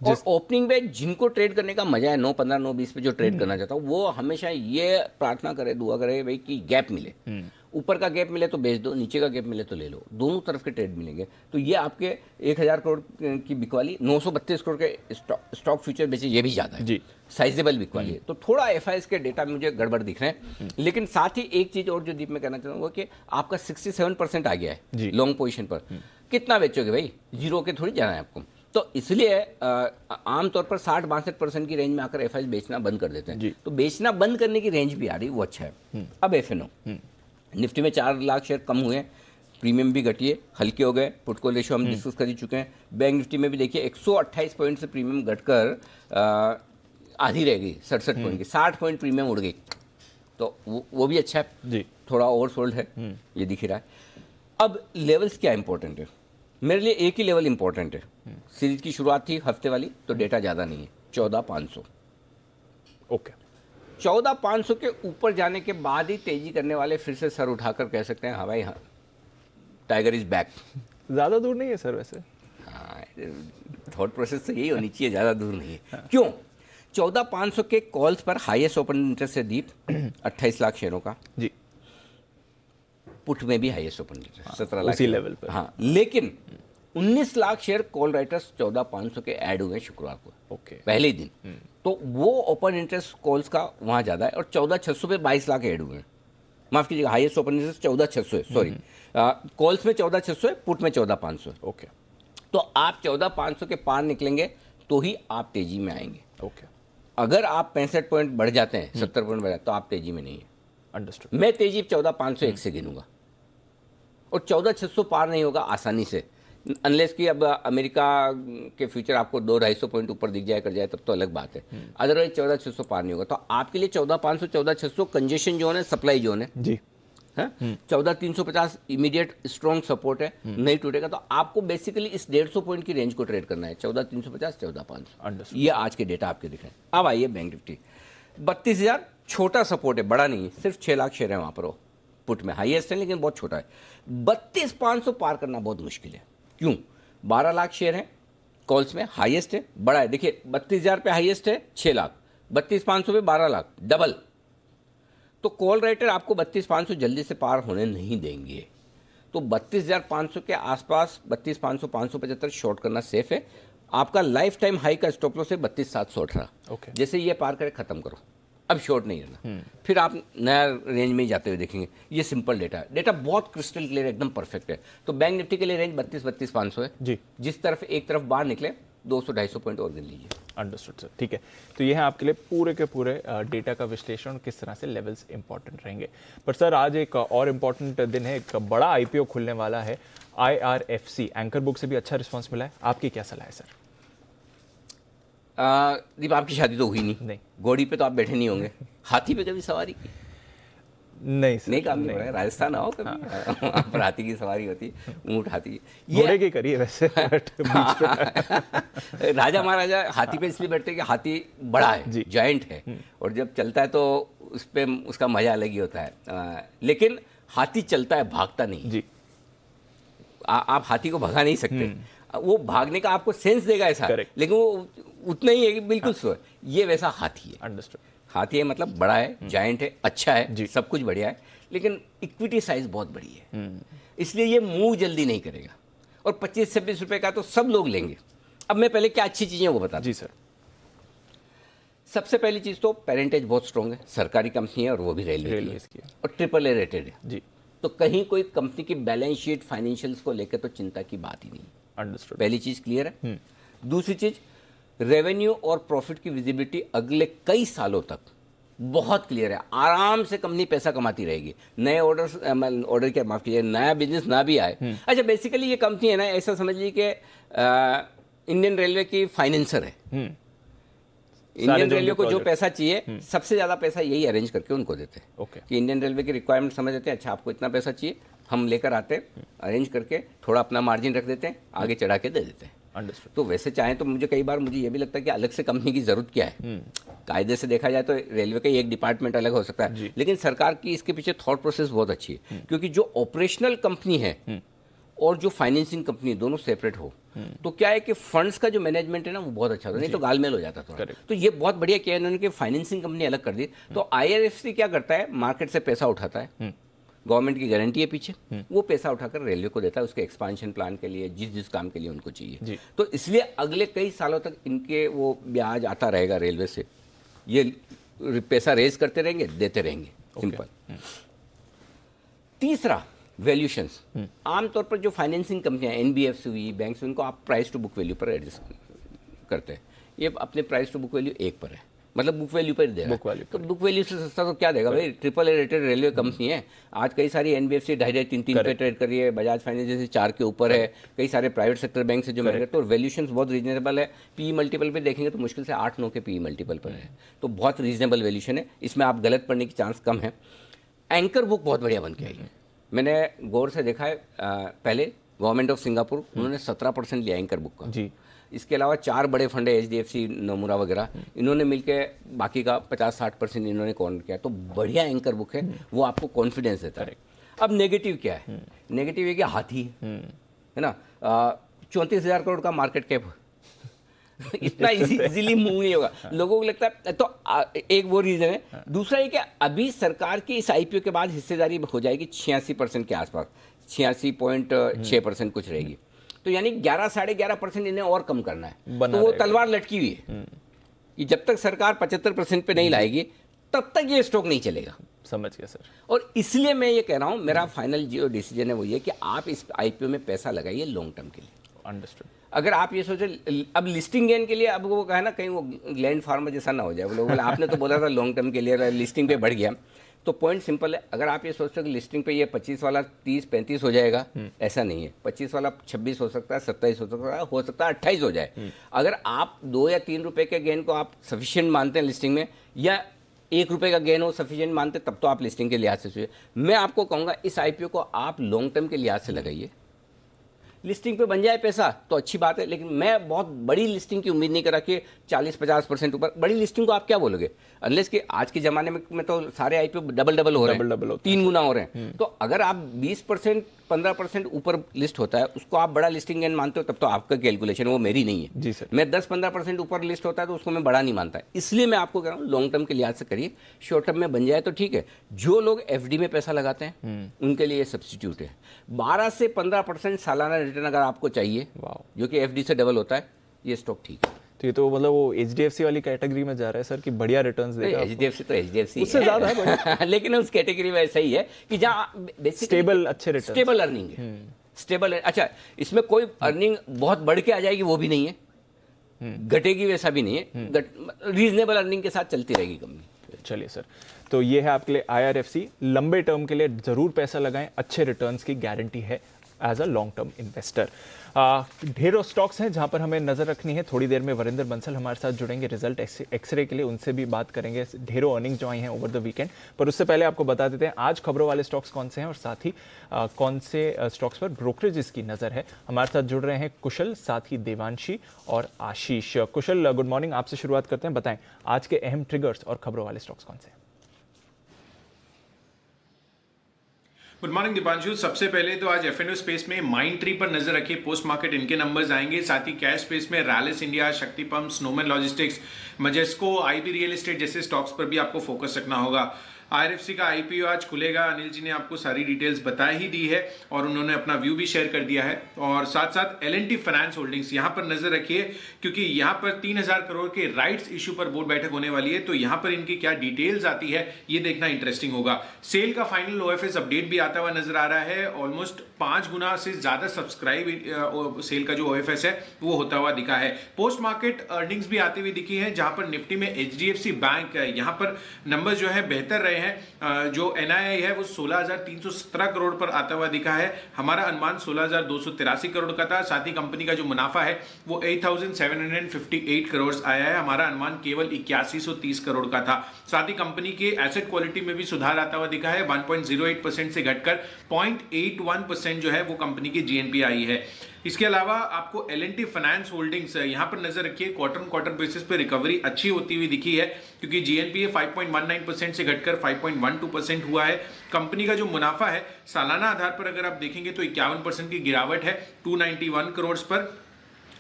और ओपनिंग में जिनको ट्रेड करने का मजा है 9-15 9-20 पे जो ट्रेड करना चाहता हूँ वो हमेशा ये प्रार्थना करे, दुआ करे भाई कि गैप मिले, ऊपर का गैप मिले तो बेच दो, नीचे का गैप मिले तो ले लो, दोनों तरफ के ट्रेड मिलेंगे। तो ये आपके 1000 करोड़ की बिकवाली 932 करोड़ के स्टॉक फ्यूचर बेचे, ये भी ज़्यादा है जी, साइजेबल बिकवाली है। तो थोड़ा एफआईएस के डेटा मुझे गड़बड़ दिख रहे हैं। लेकिन साथ ही एक चीज़ और जो दीप में कहना चाहता हूँ वो कि आपका 67% आ गया है लॉन्ग पोजिशन पर, कितना बेचोगे भाई, जीरो के थोड़ी जाना है आपको। तो इसलिए आमतौर पर 60-62% की रेंज में आकर एफआईएस बेचना बंद कर देते हैं। तो बेचना बंद करने की रेंज भी आ रही, वो अच्छा है। अब एफएनओ निफ्टी में 4 लाख शेयर कम हुए, प्रीमियम भी घटिए, हल्के हो गए, पुट कॉल रेशियो हम डिस्कस कर ही चुके हैं। बैंक निफ्टी में भी देखिए 128 पॉइंट से प्रीमियम घटकर आधी रह गई 67 पॉइंट की, 60 पॉइंट प्रीमियम उड़ गई, तो वो भी अच्छा है जी, थोड़ा ओवरसोल्ड है, ये दिख ही रहा है। अब लेवल्स क्या इंपॉर्टेंट है, मेरे लिए एक ही लेवल इंपॉर्टेंट है। सीरीज की शुरुआत थी हफ्ते वाली, तो डेटा ज़्यादा नहीं है, 14,500। ओके, 14,500 के ऊपर जाने के बाद ही तेजी करने वाले फिर से सर उठाकर कह सकते हैं हाँ भाई हाँ, टाइगर इज बैक। ज़्यादा दूर नहीं है सर वैसे, हाँ थॉट प्रोसेस तो यही होनी चाहिए, ज़्यादा दूर नहीं है। क्यों? 14,500 के कॉल्स पर हाईएस्ट ओपन इंटरेस्ट है दीप 28 लाख शेयरों का जी, पुट में भी हाईएस्ट ओपन इंटरेस्ट 17 लाख उसी लेवल पर। हाँ, लेकिन 19 लाख शेयर कॉल राइटर्स 14,500 के ऐड हुए शुक्रवार को, ओके, पहले ही दिन। तो वो ओपन इंटरेस्ट कॉल्स का वहाँ ज़्यादा है, और 14,600 पे 22 लाख ऐड हुए हैं। माफ़ कीजिएगा, हाईएस्ट ओपन इंटरेस्ट 14,600 है, सॉरी, कॉल्स में 14,600 है, पुट में 14,500 है। ओके, तो आप 14,500 के पार निकलेंगे तो ही आप तेजी में आएंगे। ओके, अगर आप 65 पॉइंट बढ़ जाते हैं, 70 पॉइंट बढ़ जाते हैं, तो आप तेजी में नहीं है। अंडरस्टूड। मैं तेजी 14,501 से गिनूंगा, और 14,600 पार नहीं होगा आसानी से, अनलेस कि अब अमेरिका के फ्यूचर आपको 200-250 पॉइंट ऊपर दिख जाए कर जाए, तब तो अलग बात है। अदरवाइज 14,600 पार नहीं होगा। तो आपके लिए 14,500 14,600 कंजेशन जोन है, सप्लाई जोन है जी, है 14,350 इमीडिएट स्ट्रॉन्ग सपोर्ट है, नहीं टूटेगा। तो आपको बेसिकली इस 150 पॉइंट की रेंज को ट्रेड करना है, 14,350 14,500। ये आज के डेटा आपके दिख रहे हैं। अब आइए बैंक निफ्टी 32,000 छोटा सपोर्ट है, बड़ा नहीं है, सिर्फ 6 लाख शेयर है वहाँ पर, वो पुट में हाईएस्ट है लेकिन बहुत छोटा है। 32,500 पार करना बहुत मुश्किल है। क्यों? 12 लाख शेयर है कॉल्स में, हाईएस्ट है, बड़ा है। देखिए 32,000 पे हाईएस्ट है 6 लाख, 32,500 पे 12 लाख, डबल। तो कॉल राइटर आपको 32,500 जल्दी से पार होने नहीं देंगे। तो 32,500 के आसपास 32,500 575 शॉर्ट करना सेफ है। आपका लाइफ टाइम हाई का स्टॉप लॉस है 32,718। जैसे ये पार करे खत्म करो, अब शॉर्ट नहीं रहना। फिर आप नया रेंज में ही जाते हुए देखेंगे। ये सिंपल डेटा है, डेटा बहुत क्रिस्टल क्लियर एकदम परफेक्ट है। तो बैंक निफ्टी के लिए रेंज 32,500 है जी। जिस तरफ एक तरफ बाहर निकले 200-250 पॉइंट और गिन लीजिए। अंडरस्टूड सर, ठीक है। तो ये है आपके लिए पूरे के पूरे डेटा का विश्लेषण और किस तरह से लेवल्स इंपॉर्टेंट रहेंगे। पर सर आज एक और इम्पॉर्टेंट दिन है, एक बड़ा आईपीओ खुलने वाला है IRFC। एंकर बुक से भी अच्छा रिस्पॉन्स मिला है, आपकी क्या सलाह है सर? दीप आपकी शादी तो हुई नहीं, घोड़ी पे तो आप बैठे नहीं होंगे, हाथी पे कभी सवारी की? नहीं सर, नहीं काम नहीं पड़ा। राजस्थान आओ कभी, पर हाथी की सवारी होती, ऊँट हाथी, घोड़े की करिए वैसे। राजा महाराजा हाथी पे इसलिए बैठते हैं कि हाथी बड़ा है, जायंट है, और जब चलता है तो उस पे उसका मजा अलग ही होता है। लेकिन हाथी चलता है, भागता नहीं जी। आप हाथी को भगा नहीं सकते, वो भागने का आपको सेंस देगा ऐसा, लेकिन वो उतना ही है कि बिल्कुल स्लो है। ये वैसा हाथी है। अंडरस्टूड। हाथी है मतलब बड़ा है, जायंट है, अच्छा है, सब कुछ बढ़िया है, लेकिन इक्विटी साइज बहुत बड़ी है, इसलिए ये मूव जल्दी नहीं करेगा। और 25-26 रुपए का तो सब लोग लेंगे। अब मैं पहले क्या अच्छी चीजें वो बता दूं। जी सर। सबसे पहली चीज तो पेरेंटेज बहुत स्ट्रॉन्ग है, सरकारी कंपनी है और वो भी रेलवे की है, और AAA रेटेड है जी। तो कहीं कोई कंपनी की बैलेंस शीट फाइनेंशियल्स को लेकर तो चिंता की बात ही नहीं। अंडरस्टूड। पहली चीज क्लियर है। दूसरी चीज, रेवेन्यू और प्रॉफिट की विजिबिलिटी अगले कई सालों तक बहुत क्लियर है। आराम से कंपनी पैसा कमाती रहेगी, नए ऑर्डर क्या माफ कीजिए, नया बिजनेस ना भी आए। अच्छा, बेसिकली ये कंपनी है ना, ऐसा समझ लीजिए कि इंडियन रेलवे की फाइनेंसर है। इंडियन रेलवे को जो पैसा चाहिए, सबसे ज्यादा पैसा यही अरेंज करके उनको देते हैं। कि इंडियन रेलवे की रिक्वायरमेंट समझ लेते हैं, अच्छा आपको इतना पैसा चाहिए, हम लेकर आते हैं, अरेंज करके थोड़ा अपना मार्जिन रख देते हैं, आगे चढ़ा के दे देते हैं। अंडरस्टूड। तो वैसे चाहें तो मुझे कई बार ये भी लगता है कि अलग से कंपनी की जरूरत क्या है। कायदे से देखा जाए तो रेलवे का एक डिपार्टमेंट अलग हो सकता है, लेकिन सरकार की इसके पीछे थॉट प्रोसेस बहुत अच्छी है। क्योंकि जो ऑपरेशनल कंपनी है और जो फाइनेंसिंग कंपनी दोनों सेपरेट हो, तो क्या है कि फंड्स का जो मैनेजमेंट है ना वो बहुत अच्छा होता है, नहीं तो गालमेल हो जाता था। तो ये बहुत बढ़िया किया इन्होंने कि फाइनेंसिंग कंपनी अलग कर दी। तो IRFC क्या करता है, मार्केट से पैसा उठाता है, गवर्नमेंट की गारंटी है पीछे, वो पैसा उठाकर रेलवे को देता है उसके एक्सपांशन प्लान के लिए, जिस काम के लिए उनको चाहिए। तो इसलिए अगले कई सालों तक इनके वो ब्याज आता रहेगा रेलवे से, ये पैसा रेज करते रहेंगे, देते रहेंगे, सिंपल। तीसरा, वैल्यूशंस। आमतौर पर जो फाइनेंसिंग कंपनियां NBFC हुई, बैंक्स, उनको आप प्राइस टू बुक वैल्यू पर एडजस्ट करते हैं। ये अपने प्राइस टू बुक वैल्यू 1 पर है, मतलब बुक वैल्यू पर देगा। तो बुक वैल्यू से सस्ता तो क्या देगा भाई, AAA रेटेड रेलवे कंपनी है। आज कई सारी NBFC 2.5, 3 पे ट्रेड कर रही है, बजाज फाइनेंस जैसे 4 के ऊपर है, कई सारे प्राइवेट सेक्टर बैंक से जो महंगे, तो वैल्यूशंस बहुत रीजनेबल है। PE मल्टीपल पे देखेंगे तो मुश्किल से 8-9 के PE मल्टीपल पर है, तो बहुत रीजनेबल वैल्यूशन है, इसमें आप गलत पड़ने की चांस कम है। एंकर बुक बहुत बढ़िया बन के आई है, मैंने गौर से देखा है। पहले गवर्नमेंट ऑफ सिंगापुर, उन्होंने 17% लिया एंकर बुक का जी। इसके अलावा 4 बड़े फंड है, HDFC, नोमुरा वगैरह, इन्होंने मिलके बाकी का 50-60% इन्होंने कॉर्नर किया। तो बढ़िया एंकर बुक है, वो आपको कॉन्फिडेंस देता है। अब नेगेटिव क्या है, नेगेटिव है कि हाथी है ना, 34,000 करोड़ का मार्केट कैप इतना इजीली मूव नहीं होगा, लोगों को लगता है। तो एक वो रीजन है। दूसरा ये कि अभी सरकार की इस IPO के बाद हिस्सेदारी हो जाएगी 86% के आसपास, 86.6% कुछ रहेगी। तो यानी 11-11.5% इन्हें और कम करना है। तो वो तलवार लटकी हुई है कि जब तक सरकार 75% पे नहीं लाएगी तब तक ये स्टॉक नहीं चलेगा। समझ गया सर। और इसलिए मैं ये कह रहा हूँ, मेरा फाइनल जो डिसीजन है वो ये कि आप इस IPO में पैसा लगाइए लॉन्ग टर्म के लिए। अंडरस्टूड। अगर आप ये सोचे अब लिस्टिंग गेन के लिए, अब वो कहे ना कहीं वो ग्लैंड फार्मा जैसा ना हो जाए, वो लोग बोले आपने तो बोला था लॉन्ग टर्म के लिए, लिस्टिंग पे बढ़ गया। तो पॉइंट सिंपल है, अगर आप ये सोचते हो कि लिस्टिंग पे ये 25 वाला 30-35 हो जाएगा, ऐसा नहीं है। 25 वाला 26 हो सकता है, 27 हो सकता है 28 हो जाए। अगर आप 2 या 3 रुपए के गेन को आप सफिशिएंट मानते हैं लिस्टिंग में, या 1 रुपए का गेन हो सफिशिएंट मानते, तब तो आप लिस्टिंग के लिहाज से सोचिए। मैं आपको कहूँगा इस IPO को आप लॉन्ग टर्म के लिहाज से लगाइए। लिस्टिंग पे बन जाए पैसा तो अच्छी बात है, लेकिन मैं बहुत बड़ी लिस्टिंग की उम्मीद नहीं करा कि 40-50% ऊपर। बड़ी लिस्टिंग को आप क्या बोलोगे, अनलेस कि आज के ज़माने में तो सारे IPO डबल हो रहे हैं, 3 गुना हो रहे हैं। तो अगर आप 20%, 15% ऊपर लिस्ट होता है, उसको आप बड़ा लिस्टिंग गेन मानते हो, तब तो आपका कैलकुलेशन, वो मेरी नहीं है जी सर। मैं 10-15% ऊपर लिस्ट होता है तो उसको मैं बड़ा नहीं मानता। इसलिए मैं आपको कह रहा हूँ लॉन्ग टर्म के लिहाज से करिए, शॉर्ट टर्म में बन जाए तो ठीक है। जो लोग FD में पैसा लगाते हैं उनके लिए सब्स्टिट्यूट है। 12 से 15% सालाना रिटर्न अगर आपको चाहिए, जो कि FD से डबल होता है, ये स्टॉक ठीक है। तो ये तो मतलब वो HDFC वाली कैटेगरी में जा रहा है सर कि बढ़िया रिटर्न्स देगा। HDFC तो HDFC उससे ज्यादा है लेकिन उस कैटेगरी में ऐसा ही है कि जहाँ स्टेबल अच्छे रिटर्न, स्टेबल अर्निंग है, स्टेबल है। अच्छा, इसमें कोई अर्निंग बहुत बढ़ के आ जाएगी वो भी नहीं है, घटेगी वैसा भी नहीं है, रीजनेबल अर्निंग के साथ चलती रहेगी कंपनी। चलिए सर, तो ये है आपके लिए IRFC। लंबे टर्म के लिए जरूर पैसा लगाएं, अच्छे रिटर्न्स की गारंटी है as a long term investor. ढेरों स्टॉक्स हैं जहां पर हमें नजर रखनी है। थोड़ी देर में वरिंदर बंसल हमारे साथ जुड़ेंगे रिजल्ट एक्सरे के लिए, उनसे भी बात करेंगे। ढेरों अर्निंग जो आई हैं ओवर द वीकेंड, पर उससे पहले आपको बता देते हैं आज खबरों वाले स्टॉक्स कौन से हैं और साथ ही कौन से स्टॉक्स पर ब्रोकरेजेस की नजर है। हमारे साथ जुड़ रहे हैं कुशल, साथ ही देवांशी और आशीष। कुशल, गुड मॉर्निंग, आपसे शुरुआत करते हैं। बताएं आज के अहम ट्रिगर्स और खबरों वाले स्टॉक्स कौन से हैं। Good morning Deepanshu. सबसे पहले तो आज F&O स्पेस में माइंड ट्री पर नजर रखिए, पोस्ट मार्केट इनके नंबर्स आएंगे। साथ ही कैश स्पेस में Rallis India, Shakti pump, Snowman logistics, Majesco, IB real estate जैसे स्टॉक्स पर भी आपको फोकस रखना होगा। IRFC का IPO आज खुलेगा, अनिल जी ने आपको सारी डिटेल्स बता ही दी है और उन्होंने अपना व्यू भी शेयर कर दिया है। और साथ साथ L&T फाइनेंस होल्डिंग्स यहाँ पर नजर रखिए, क्योंकि यहाँ पर 3,000 करोड़ के राइट्स इश्यू पर बोर्ड बैठक होने वाली है, तो यहाँ पर इनकी क्या डिटेल्स आती है ये देखना इंटरेस्टिंग होगा। सेल का फाइनल OFS अपडेट भी आता हुआ नजर आ रहा है, ऑलमोस्ट 5 गुना से ज्यादा सब्सक्राइब सेल का जो OFS है वो होता हुआ दिखा है। पोस्ट मार्केट अर्निंग्स भी आती हुई दिखी है, जहां पर निफ्टी में HDFC बैंक है, यहाँ पर नंबर जो है बेहतर रहे हैं। जो NII है वो 16,317 करोड़ पर आता हुआ दिखा है। हमारा अनुमान 16,283 करोड़ का था। साथ ही कंपनी का जो मुनाफा है वो 8,758 करोड़ आया है। हमारा अनुमान केवल 8130 करोड़ का था। साथ ही कंपनी के एसेट क्वालिटी में भी सुधार आता हुआ दिखा है, 1.08% से घटकर 0.81% जो है वो कंपनी की GNP आई है। इसके अलावा आपको L&T फाइनेंस होल्डिंग्स यहाँ पर नजर रखिए, क्वार्टर बेसिस पे रिकवरी अच्छी होती हुई दिखी है, क्योंकि GNPA 5.19% से घटकर 5.12% हुआ है। कंपनी का जो मुनाफा है सालाना आधार पर अगर आप देखेंगे तो 51% की गिरावट है 291 करोड़ पर।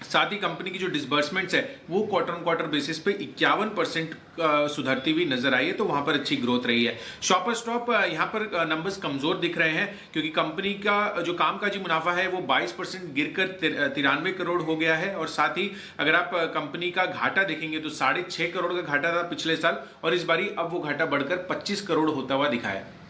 साथ ही कंपनी की जो डिसबर्समेंट्स है वो क्वार्टर बेसिस पे 51% सुधरती हुई नजर आई है, तो वहां पर अच्छी ग्रोथ रही है। शॉपर स्टॉप यहां पर नंबर्स कमजोर दिख रहे हैं, क्योंकि कंपनी का जो कामकाजी मुनाफा है वो 22% गिरकर 93 करोड़ हो गया है। और साथ ही अगर आप कंपनी का घाटा देखेंगे तो 6.5 करोड़ का घाटा था पिछले साल, और इस बारी अब वो घाटा बढ़कर 25 करोड़ होता हुआ दिखा है।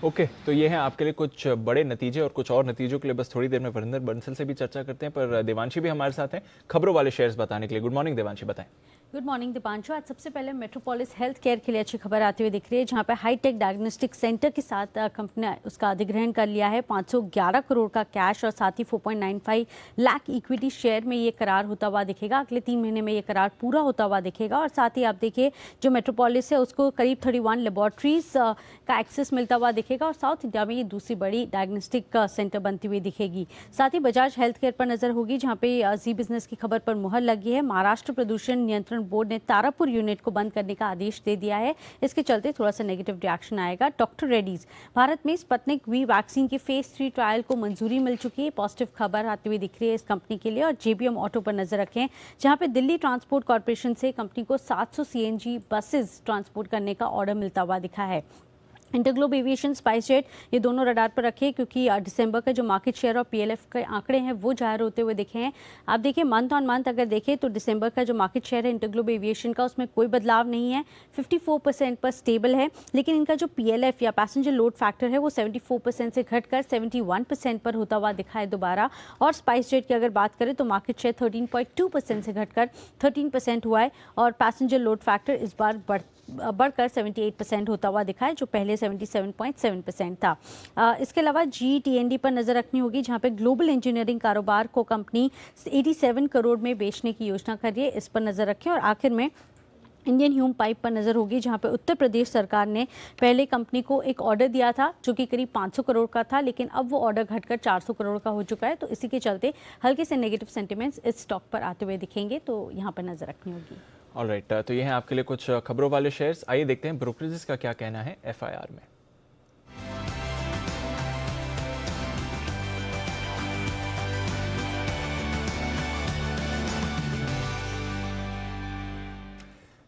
ओके, तो ये हैं आपके लिए कुछ बड़े नतीजे, और कुछ और नतीजों के लिए बस थोड़ी देर में वरिंदर बंसल से भी चर्चा करते हैं, पर देवांशी भी हमारे साथ हैं खबरों वाले शेयर्स बताने के लिए। गुड मॉर्निंग देवांशी, बताएं। Good morning Deepanshu. आज सबसे पहले मेट्रोपोलिस हेल्थ केयर के लिए अच्छी खबर आती हुई दिख रही है, जहां पे हाईटेक डायग्नोस्टिक सेंटर के साथ कंपनी ने उसका अधिग्रहण कर लिया है। 511 करोड़ का कैश और साथ ही 4.95 लाख इक्विटी शेयर में ये करार होता हुआ दिखेगा। अगले 3 महीने में ये करार पूरा होता हुआ दिखेगा। और साथ ही आप देखिए जो मेट्रोपोलिस है उसको करीब 31 लेबोरेटरीज का एक्सेस मिलता हुआ दिखेगा, और साउथ इंडिया में ये दूसरी बड़ी डायग्नोस्टिक सेंटर बनती हुई दिखेगी। साथ ही बजाज हेल्थ केयर पर नजर होगी, जहाँ पे जी बिजनेस की खबर पर मुहर लगी है। महाराष्ट्र प्रदूषण नियंत्रण बोर्ड ने तारापुर यूनिट को बंद करने का आदेश दे दिया है। इसके चलते थोड़ा सा नेगेटिव रिएक्शन आएगा। डॉक्टर रेड्डीज भारत में स्पुतनिक वी वैक्सीन के फेज 3 ट्रायल को मंजूरी मिल चुकी है। पॉजिटिव खबर आती हुई दिख रही है इस कंपनी के लिए। और जेबीएम ऑटो पर नजर रखें, जहां पे दिल्ली ट्रांसपोर्ट कॉर्पोरेशन से कंपनी को 700 CNG बसेस ट्रांसपोर्ट करने का ऑर्डर मिलता हुआ दिखा है। इंटरग्लोब एविएशन, स्पाइसजेट, ये दोनों रडार पर रखे, क्योंकि दिसंबर का जो मार्केट शेयर और PLF के आंकड़े हैं वो जाहिर होते हुए दिखे हैं। आप देखिए मंथ ऑन मंथ अगर देखें तो दिसंबर का जो मार्केट शेयर है इंटरग्लोब एविएशन का, उसमें कोई बदलाव नहीं है, 54% पर स्टेबल है। लेकिन इनका जो PLF या पैसेंजर लोड फैक्टर है वो 74% से घटकर 71% पर होता हुआ दिखा है दोबारा। और स्पाइसजेट की अगर बात करें तो मार्केट शेयर 13.2% से घटकर 13% हुआ है, और पैसेंजर लोड फैक्टर इस बार बढ़कर 78% होता हुआ दिखा है, जो पहले 77.7% था। इसके अलावा GTND पर नजर रखनी होगी, जहां पे ग्लोबल इंजीनियरिंग कारोबार को कंपनी 87 करोड़ में बेचने की योजना कर रही है, इस पर नजर रखें। और आखिर में इंडियन ह्यूम पाइप पर नजर होगी, जहां पे उत्तर प्रदेश सरकार ने पहले कंपनी को एक ऑर्डर दिया था जो कि करीब 500 करोड़ का था, लेकिन अब वो ऑर्डर घटकर 400 करोड़ का हो चुका है। तो इसी के चलते हल्के से नेगेटिव सेंटिमेंट्स इस स्टॉक पर आते हुए दिखेंगे, तो यहाँ पर नजर रखनी होगी। ऑलराइट, तो ये हैं आपके लिए कुछ खबरों वाले शेयर्स। आइए देखते हैं ब्रोकरेजेस का क्या कहना है FIR में।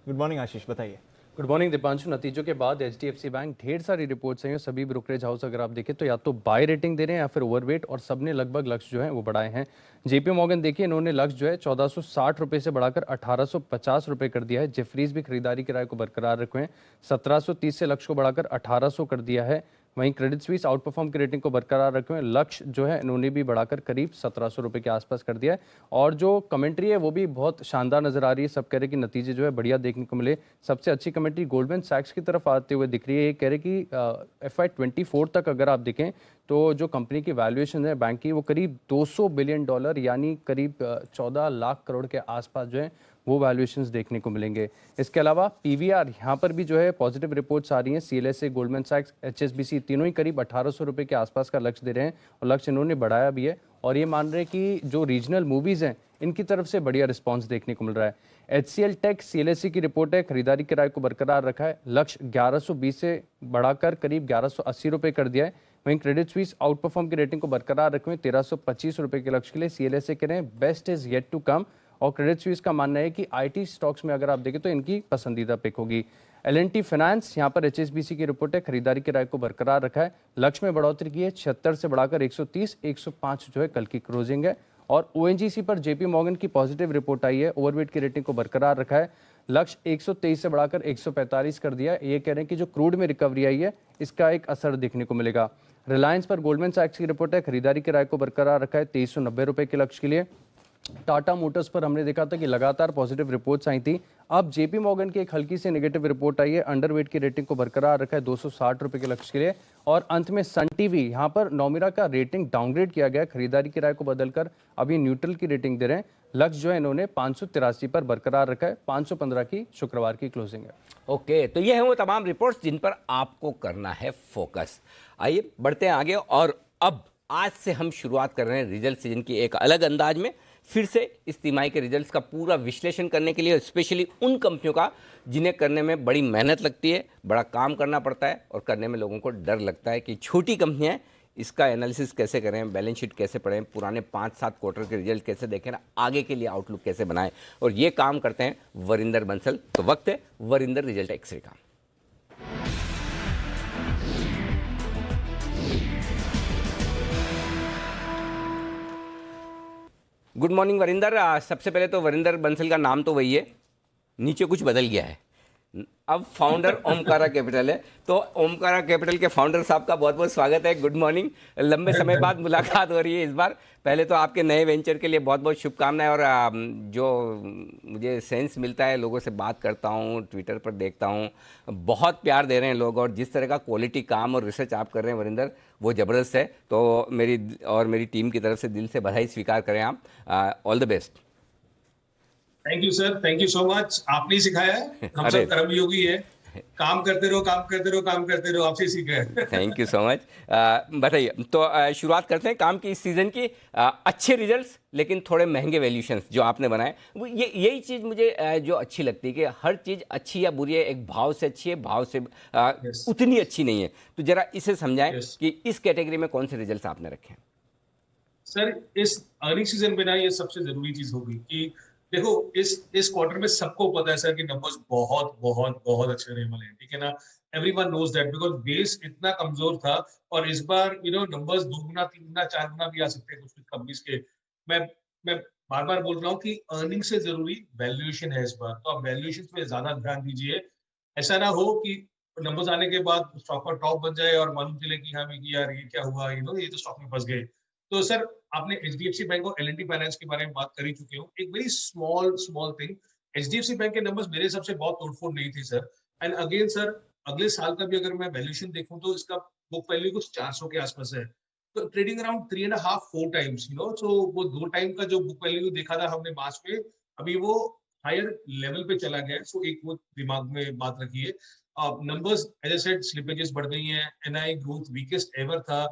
गुड मॉर्निंग आशीष, बताइए। Good morning Deepanshu. नतीजों के बाद HDFC बैंक, ढेर सारी रिपोर्ट्स हैं, सभी ब्रोकरेज हाउस अगर आप देखें तो या तो बाय रेटिंग दे रहे हैं या फिर ओवरवेट, और सबने लगभग लक्ष्य जो है वो बढ़ाए हैं। JP मॉर्गन देखिए, इन्होंने लक्ष्य जो है 1460 रुपये से बढ़ाकर 1850 रुपये कर दिया है। जेफरीज भी खरीदारी किराए को बरकरार रखे हैं, 1730 से लक्ष्य को बढ़ाकर 1800 कर दिया है। वहीं क्रेडिट स्विस आउट परफॉर्म की रेटिंग को बरकरार रखे हुए, लक्ष्य जो है इन्होंने भी बढ़ाकर करीब 1700 रुपये के आसपास कर दिया है। और जो कमेंट्री है वो भी बहुत शानदार नजर आ रही है, सब कह रहे हैं कि नतीजे जो है बढ़िया देखने को मिले। सबसे अच्छी कमेंट्री गोल्डमैन सैक्स की तरफ आते हुए दिख रही है। ये कह रहे कि FY24 तक अगर आप देखें तो जो कंपनी की वैल्यूएशन है बैंक की, वो करीब $200 बिलियन यानी करीब 14 लाख करोड़ के आसपास जो है वो वैल्यूएशंस देखने को मिलेंगे। इसके अलावा PVR यहाँ पर भी जो है पॉजिटिव रिपोर्ट्स आ रही हैं। CLSA, गोल्डमैन सैक्स, HSBC तीनों ही करीब 1800 रुपये के आसपास का लक्ष्य दे रहे हैं, और लक्ष्य इन्होंने बढ़ाया भी है। और ये मान रहे हैं कि जो रीजनल मूवीज़ हैं इनकी तरफ से बढ़िया रिस्पॉन्स देखने को मिल रहा है। HCL टेक, CLSA की रिपोर्ट है, खरीदारी किराए को बरकरार रखा है, लक्ष्य 1120 से बढ़ाकर करीब 1180 रुपये कर दिया है। वहीं क्रेडिट स्विस आउट परफॉर्म की रेटिंग को बरकरार रखे हुए 1325 रुपये के लक्ष्य के लिए। CLSA कह रहे हैं best is yet to come, और क्रेडिट स्विस का मानना है कि IT स्टॉक्स में अगर आप देखें तो इनकी पसंदीदा पिक होगी। L&T फाइनेंस, यहाँ पर HSBC की रिपोर्ट है, खरीदारी किराए को बरकरार रखा है, लक्ष्य में बढ़ोतरी की है, 76 से बढ़ाकर 130, 105 जो है कल की क्लोजिंग है। और ONGC पर JP मॉर्गन की पॉजिटिव रिपोर्ट आई है, ओवरवेट की रेटिंग को बरकरार रखा है, लक्ष्य 123 से बढ़ाकर 145 कर दिया है। ये कह रहे हैं कि जो क्रूड में रिकवरी आई है इसका एक असर देखने को मिलेगा। रिलायंस पर गोल्डमैन सैक्स की रिपोर्ट है, खरीदारी किराए को बरकरार रखा है 2390 रुपये के लक्ष्य के लिए। टाटा मोटर्स पर हमने देखा था कि लगातार पॉजिटिव रिपोर्ट्स आई थी, अब JP मॉर्गन की एक हल्की सी नेगेटिव रिपोर्ट आई है, अंडरवेट की रेटिंग को बरकरार रखा है 260 रुपये के लक्ष्य के लिए। और अंत में सन टीवी, यहाँ पर नोमिरा का रेटिंग डाउनग्रेड किया गया, खरीदारी किराए को बदलकर अभी न्यूट्रल की रेटिंग दे रहे हैं, लक्ष्य जो है इन्होंने 583 पर बरकरार रखा है, 515 की शुक्रवार की क्लोजिंग है। ओके, तो ये है वो तमाम रिपोर्ट्स जिन पर आपको करना है फोकस। आइए बढ़ते हैं आगे, और अब आज से हम शुरुआत कर रहे हैं रिजल्ट सीजन की एक अलग अंदाज में, फिर से इस तिमाही के रिजल्ट्स का पूरा विश्लेषण करने के लिए, स्पेशली उन कंपनियों का जिन्हें करने में बड़ी मेहनत लगती है, बड़ा काम करना पड़ता है और करने में लोगों को डर लगता है कि छोटी कंपनियां हैं, इसका एनालिसिस कैसे करें, बैलेंस शीट कैसे पढ़ें, पुराने 5-7 क्वार्टर के रिजल्ट कैसे देखें, आगे के लिए आउटलुक कैसे बनाएं, और ये काम करते हैं वरिंदर बंसल। तो वक्त है वरिंदर रिजल्ट एक्सरे का। Good morning Varinder. सबसे पहले तो वरिंदर बंसल का नाम तो वही है, नीचे कुछ बदल गया है, अब फाउंडर ओमकारा कैपिटल है। तो ओमकारा कैपिटल के फाउंडर साहब का बहुत बहुत स्वागत है, गुड मॉर्निंग। लंबे समय बाद मुलाकात हो रही है इस बार। पहले तो आपके नए वेंचर के लिए बहुत बहुत शुभकामनाएं। और जो मुझे सेंस मिलता है, लोगों से बात करता हूँ, ट्विटर पर देखता हूँ, बहुत प्यार दे रहे हैं लोग, और जिस तरह का क्वालिटी काम और रिसर्च आप कर रहे हैं वरिंदर, वो ज़बरदस्त है। तो मेरी टीम की तरफ से दिल से बधाई स्वीकार करें आप। All the best. Thank you sir, thank you so much. आपने ही सिखाया है, हम सब कर्मयोगी है, काम करते रहो, काम करते रहो, काम करते रहो, आपसे सीखा है। Thank you so much. बताइए, तो शुरुआत करते हैं काम की इस सीजन की। अच्छे रिजल्ट्स लेकिन थोड़े महंगे वैल्यूशंस जो आपने बनाए, वो यही चीज़ मुझे जो अच्छी लगती है कि हर चीज़ अच्छी या बुरी है, एक भाव से अच्छी है, भाव से उतनी अच्छी नहीं है। तो जरा इसे समझाएं कि इस कैटेगरी में कौन से रिजल्ट्स आपने रखे हैं। सर, इस अर्निंग सीजन में ना ये सबसे जरूरी चीज होगी कि देखो, इस क्वार्टर में सबको पता है सर कि नंबर्स बहुत बहुत बहुत अच्छे रहने वाले हैं, ठीक है ना। Everyone knows that because base इतना कमजोर था, और इस बार नंबर्स 2 गुना 3 गुना 4 गुना भी आ सकते हैं कुछ कंपनीज के। मैं बार बार बोल रहा हूँ कि अर्निंग से जरूरी वैल्यूएशन है इस बार, तो आप वैल्यूएशन पे ज्यादा ध्यान दीजिए। ऐसा ना हो कि नंबर्स आने के बाद स्टॉक का टॉप बन जाए और मालूम चले कि हाँ यार ये क्या हुआ, ये तो स्टॉक में फंस गए। तो सर, आपने एचडीएफसी बैंक और एल&टी फाइनेंस के बारे में बात कर ही चुके हो। एक very small thing, HDFC bank के नंबर्स मेरे हिसाब से बहुत तोड़फोड़ नहीं थी सर। एंड अगेन सर, अगले साल का भी अगर मैं वैल्यूएशन देखूं तो इसका बुक वैल्यू कुछ 400 के आसपास है, तो ट्रेडिंग अराउंड 3.5-4 टाइम्स, सो वो 2 टाइम का जो बुक वैल्यू देखा था हमने मार्च में, अभी वो हायर लेवल पे चला गया है। सो एक वो दिमाग में बात रखिए। Numbers as I said, slippages बढ़ गई हैं, एनआई ग्रोथ वीकेस्ट एवर था,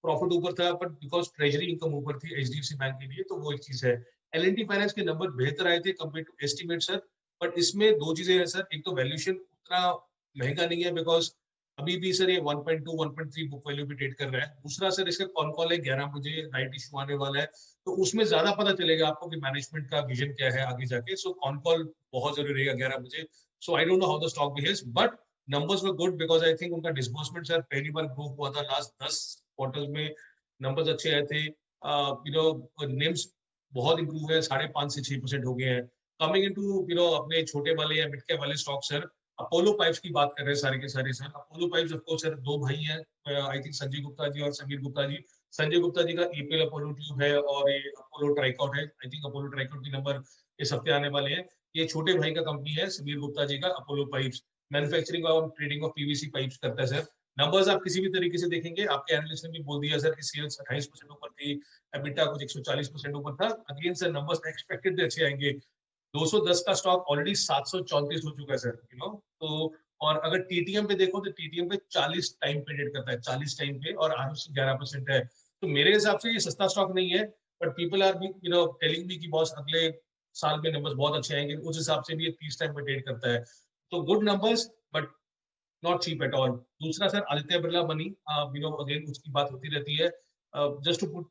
प्रॉफिट ऊपर था, बट बिकॉज ट्रेजरी इनकम ऊपर थी एचडीएफसी बैंक के लिए, तो वो एक चीज है। एल&टी फाइनेंस के नंबर बेहतर आए थे compare to estimate sir, but इसमें 2 चीजें हैं सर। एक तो वैल्यूएशन उतना महंगा नहीं है, बिकॉज अभी भी सर ये 1.2 1.3 बुक वैल्यू पे ट्रेड कर रहा है। दूसरा सर, इसका कॉन कॉल है 11 बजे, राइट इशू आने वाला है, तो उसमें ज्यादा पता चलेगा आपको कि मैनेजमेंट का विजन क्या है आगे जाके। सो कॉन कॉल बहुत जरूरी रहेगा 11 बजे। So I don't know how the stock behaves, but numbers were good because I think उनका डिसबर्समेंट सर पहली बार ग्रो हुआ था लास्ट 10 क्वार्टर्स में, नंबर्स अच्छे आए थे। निम्स बहुत इंप्रूव है, 5.5 से 6% हो गए हैं। कमिंग इनटू अपने छोटे वाले या मिड कैप वाले स्टॉक सर, अपोलो पाइप्स की बात कर रहे हैं सारे के सारे sir. Apollo pipes of course sir 2 भाई हैं, आई थिंक संजय गुप्ता जी और समीर गुप्ता जी। संजय गुप्ता जी का ईपीएल अपोलो ट्यूब है और ये अपोलो ट्राइकॉट है। आई थिंक अपोलो ट्राइकॉट के नंबर इस हफ्ते आने वाले हैं। ये छोटे भाई का कंपनी है समीर गुप्ता जी का, अपोलो पाइप्स मैन्युफैक्चरिंग और ट्रेडिंग ऑफ पीवीसी पाइप्स करता है सर। नंबर्स आप किसी भी तरीके से देखेंगे, आपके एनालिस्ट ने भी बोल दिया सर कि सेल्स 28% ऊपर थी, एबिटा कुछ 140% ऊपर था। अगेन सर, नंबर्स एक्सपेक्टेड अच्छे आएंगे। 210 का स्टॉक ऑलरेडी 734 हो चुका है सर, तो और अगर टीटीएम पे देखो तो टीटीएम पे 40 टाइम पे ट्रेड करता है, 40 टाइम पे, और आरओसी 11% है। तो मेरे हिसाब से ये सस्ता स्टॉक नहीं है, but people are telling me कि बॉस अगले साल में नंबर्स बहुत अच्छे आएंगे, उस हिसाब से भी ये 30 टाइम पे ट्रेड करता है। तो good numbers, but not cheap at all. दूसरा sir, Aditya Birla money, again उसकी बात होती रहती है। Just to put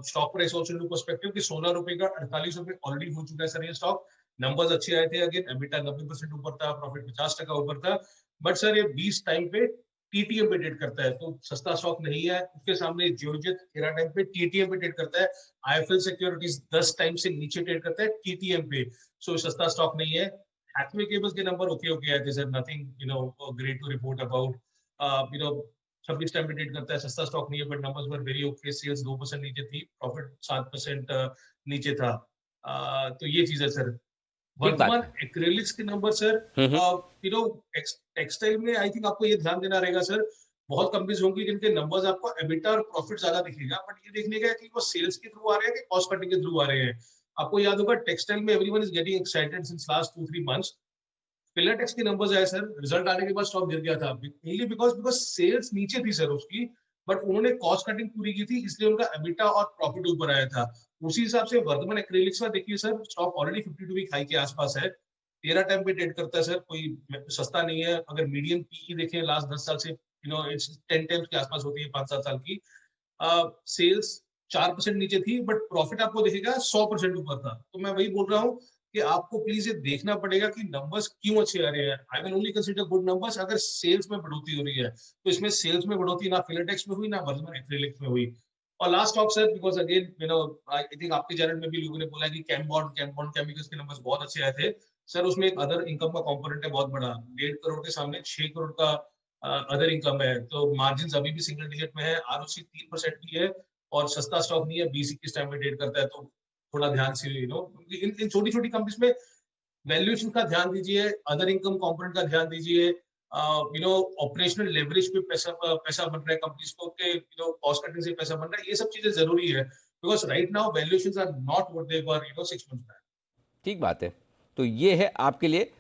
stock price also into perspective कि 16 रुपए का 48 रुपए ऑलरेडी हो चुका है सर ये स्टॉक। नंबर्स अच्छे आए थे, अगेन एबिटा 90% ऊपर था, प्रॉफिट 50% ऊपर था, बट सर ये 20 टाइम पे टीटीएम पे ट्रेड करता है, तो सस्ता स्टॉक नहीं है। उसके सामने जियोजेट 13 टाइम पे टीटीएम पे ट्रेड करता है। आईएफएल सिक्योरिटीज 10 टाइम से नीचे ट्रेड करता है टीटीएम पे, सो सस्ता स्टॉक नहीं है। हैथवे केबल्स के नंबर ओके आए थे sir, nothing great to report about. 26 time पे ट्रेड करता है, सस्ता स्टॉक नहीं है, but numbers were very okay. Sales 2% नीचे थी, प्रॉफिट 7% नीचे था। तो ये चीज है सर। वर्तमान एक्रेलिक्स के नंबर सर, टेक्सटाइल में आई थिंक आपको ये ध्यान देना रहेगा सर। बहुत कंपनीज होंगी जिनके नंबर्स आपको एबिटा और प्रॉफिट ज्यादा दिखेगा, बट ये देखने का कि वो सेल्स के थ्रू आ रहे हैं कि कॉस्ट कटिंग के थ्रू आ रहे हैं। आपको याद होगा टेक्सटाइल में everyone is getting excited since last 2-3 months. Filatex के नंबर्स आए सर, रिजल्ट आने के बाद स्टॉक गिर गया था, मेनली बिकॉज सेल्स नीचे थी सर उसकी, बट उन्होंने कॉस्ट कटिंग पूरी की थी, इसलिए उनका एबिटा और प्रॉफिट ऊपर आया था। उसी हिसाब से वर्धमान एक्रिलिक्स में देखिए sir, stock already 52 week high के आसपास है, 13 टाइम पे ट्रेड करता है सर, कोई सस्ता नहीं है। अगर मीडियम पीई देखें लास्ट 10 साल से, इट्स 10 टाइम्स के आसपास होती है 5-7 साल की। सेल्स 4% नीचे थी, बट प्रॉफिट आपको दिखेगा 100% ऊपर था। तो मैं वही बोल रहा हूँ कि आपको प्लीज ये देखना पड़ेगा कि नंबर्स क्यों अच्छे आ रहे हैं। I will only consider good numbers अगर सेल्स में बढ़ोतरी हो रही है। तो इसमें सेल्स में बढ़ोतरी ना फिलाटेक्स में हुई, ना वर्धमान एक्रिलिक्स में हुई। और last stock sir, because again I think आपके चैनल में भी लोगों ने बोला कि कैम्बॉन्ड केमिकल्स के नंबर्स बहुत अच्छे आए थे सर। उसमें एक अदर इनकम का कंपोनेंट है बहुत बड़ा, 1.5 करोड़ के सामने 6 करोड़ का अदर इनकम है। तो मार्जिन अभी भी सिंगल डिजिट में है, आरओसी 3% की है, और सस्ता स्टॉक नहीं है, 20-21 टाइम में ट्रेड करता है। तो थोड़ा ध्यान से इन छोटी छोटी कंपनीज में वैल्यूएशन का ध्यान दीजिए, अदर इनकम कंपोनेंट का ध्यान दीजिए, ऑपरेशनल लेवरेज पे पैसा बन रहा है कंपनीज को, के कॉस्ट कटिंग से पैसा बन रहा है। ये सब चीजें जरूरी है, because right now valuations are not what they were 6 months back. ठीक बात है। तो ये है आपके लिए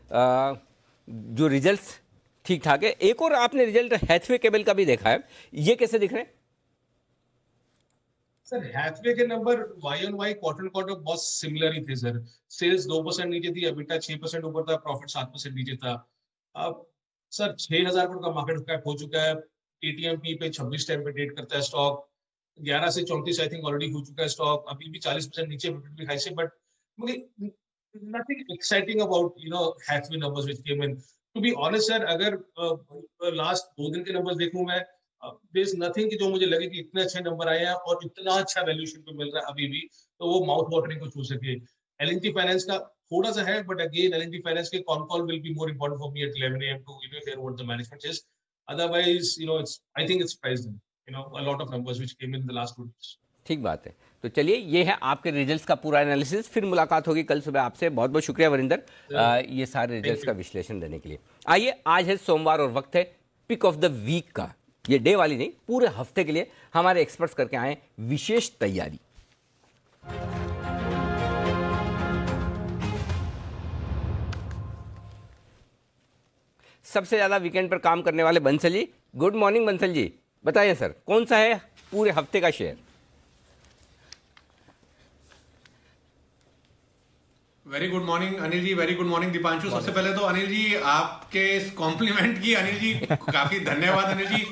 जो रिजल्ट्स ठीक ठाक है। एक और आपने रिजल्ट हैथवे केबल का भी देखा है, ये कैसे दिख रहे हैं सर? हैथवे के नंबर Y-on-Y क्वार्टर बहुत सिमिलर ही थे सर। सेल्स 2% नीचे थी, एबिटा 6% ऊपर था, प्रॉफिट 7% नीचे था। अब सर 6,000 करोड़ का मार्केट कैप हो चुका है, टीटीएमपी पे 26 टाइम पे ट्रेड करता है स्टॉक, 11 से 34 आई थिंक ऑलरेडी हो चुका है स्टॉक, अभी भी 40% नीचे हाई से। बट मुझे nothing exciting about Hathway numbers which came in. To be honest sir, अगर लास्ट 2 दिन के नंबर्स देखूं मैं, देयर इज नथिंग कि जो मुझे लगे कि इतने अच्छे नंबर आए हैं और इतना अच्छा वैल्यूएशन पे मिल रहा है अभी भी, तो वो माउथ वाटरिंग को छू सके। एल&टी फाइनेंस का थोड़ा सा है, बट अगेन एल&टी फाइनेंस के con call will be more important for me at 11 AM to hear what the management is. Otherwise, I think it's priced in, a lot of numbers which came in the last 2 days. ठीक बात है। तो चलिए, ये है आपके results का पूरा एनालिसिस। फिर मुलाकात होगी कल सुबह आपसे। बहुत बहुत शुक्रिया वरिंदर ये सारे रिजल्ट्स का विश्लेषण देने के लिए। आइए, आज है सोमवार और वक्त है पिक ऑफ द वीक का। ये डे वाली नहीं, पूरे हफ्ते के लिए हमारे एक्सपर्ट्स करके आए विशेष तैयारी। सबसे ज्यादा वीकेंड पर काम करने वाले बंसल जी, गुड मॉर्निंग बंसल जी। बताइए सर, कौन सा है पूरे हफ्ते का share? Very good morning Anil ji, very good morning Deepanshu. सबसे पहले तो अनिल जी आपके इस कॉम्प्लीमेंट की अनिल जी काफी धन्यवाद अनिल जी।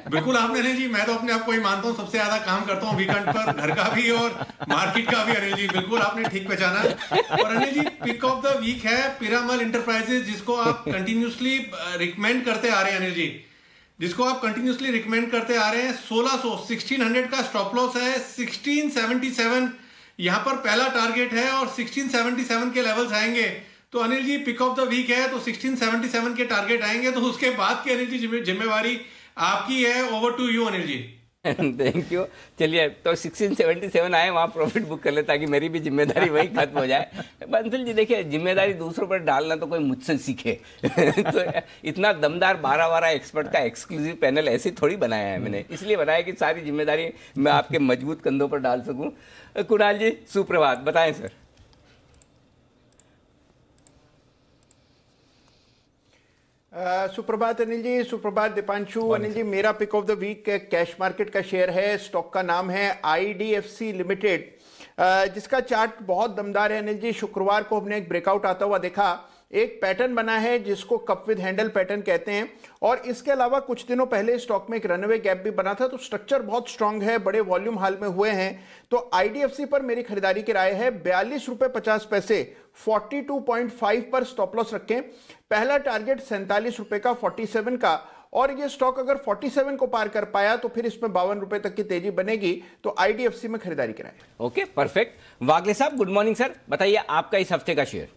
बिल्कुल आपने अनिल जी, मैं तो अपने आप को ही मानता हूँ सबसे ज्यादा काम करता हूँ वीकेंड पर, घर का भी और मार्केट का भी। अनिल जी बिल्कुल आपने ठीक पहचाना। और Anil ji, pick of the week है पीरामल इंटरप्राइजेज, जिसको आप कंटिन्यूसली रिकमेंड करते आ रहे हैं अनिल जी, जिसको आप कंटिन्यूसली रिकमेंड करते आ रहे हैं। 1600 का स्टॉप लॉस है, 1677 यहां पर पहला टारगेट है और 1677 के लेवल्स आएंगे। तो Anil ji pick of the week है तो 1677 के टारगेट आएंगे, तो उसके बाद की अनिल जी जिम्मेवारी आपकी है। Over to you Anil ji. Thank you. चलिए, तो 1677 आए, वहाँ प्रॉफिट बुक कर ले ताकि मेरी भी जिम्मेदारी वही खत्म हो जाए। बंसल जी देखिए, जिम्मेदारी दूसरों पर डालना तो कोई मुझसे सीखे। तो इतना दमदार 12 एक्सपर्ट का एक्सक्लूसिव पैनल ऐसे थोड़ी बनाया है मैंने, इसलिए बनाया कि सारी जिम्मेदारी मैं आपके मजबूत कंधों पर डाल सकूं। कुणाल जी सुप्रभात, बताएं सर। सुप्रभात अनिल जी, सुप्रभात दीपांशु। अनिल जी, मेरा pick of the week cash market का शेयर है। स्टॉक का नाम है IDFC लिमिटेड, जिसका चार्ट बहुत दमदार है अनिल जी। शुक्रवार को हमने एक ब्रेकआउट आता हुआ देखा, एक पैटर्न बना है जिसको कप विद हैंडल पैटर्न कहते हैं, और इसके अलावा कुछ दिनों पहले स्टॉक में एक रनअवे गैप भी बना था। तो स्ट्रक्चर बहुत स्ट्रांग है, बड़े वॉल्यूम हाल में हुए हैं। तो IDFC पर मेरी खरीदारी की राय है। 42 रुपए 50 पैसे, 42.5 पर स्टॉप लॉस रखें। पहला टारगेट 47 रुपए का, 47 का, और ये स्टॉक अगर 47 को पार कर पाया तो फिर इसमें 52 रुपए तक की तेजी बनेगी। तो IDFC में खरीदारी कराएं। Okay, perfect. वागले साहब गुड मॉर्निंग सर, बताइए आपका इस हफ्ते का share.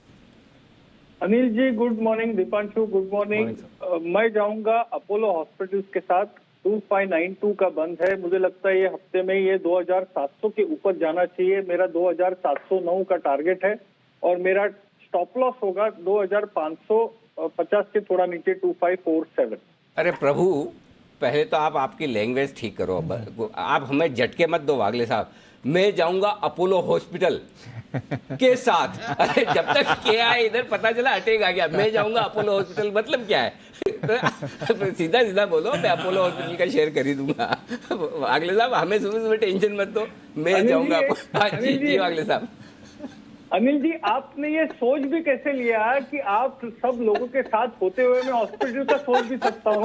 Anil ji good morning, Deepanshu good morning. मैं जाऊंगा अपोलो हॉस्पिटल्स के साथ। 2592 का बंद है, मुझे लगता है ये हफ्ते में ये 2700 के ऊपर जाना चाहिए। मेरा 2709 का टारगेट है और मेरा स्टॉप लॉस होगा 2550 के थोड़ा नीचे, 2547। अरे प्रभु, पहले तो आप आपकी लैंग्वेज ठीक करो। आप हमें झटके मत दो वागले साहब। मैं जाऊंगा अपोलो हॉस्पिटल के साथ। अरे जब तक क्या है इधर पता चला अटैक आ गया। मैं जाऊंगा अपोलो हॉस्पिटल मतलब क्या है? तो सीधा सीधा बोलो, मैं अपोलो हॉस्पिटल का शेयर खरीदूंगा। वागले साहब हमें सुबह सुबह टेंशन मत दो, मैं जाऊंगा। जी वागले साहब। अनिल जी, आपने ये सोच भी कैसे लिया कि आप सब लोगों के साथ होते हुए मैं हॉस्पिटल का सोच भी सकता हूँ?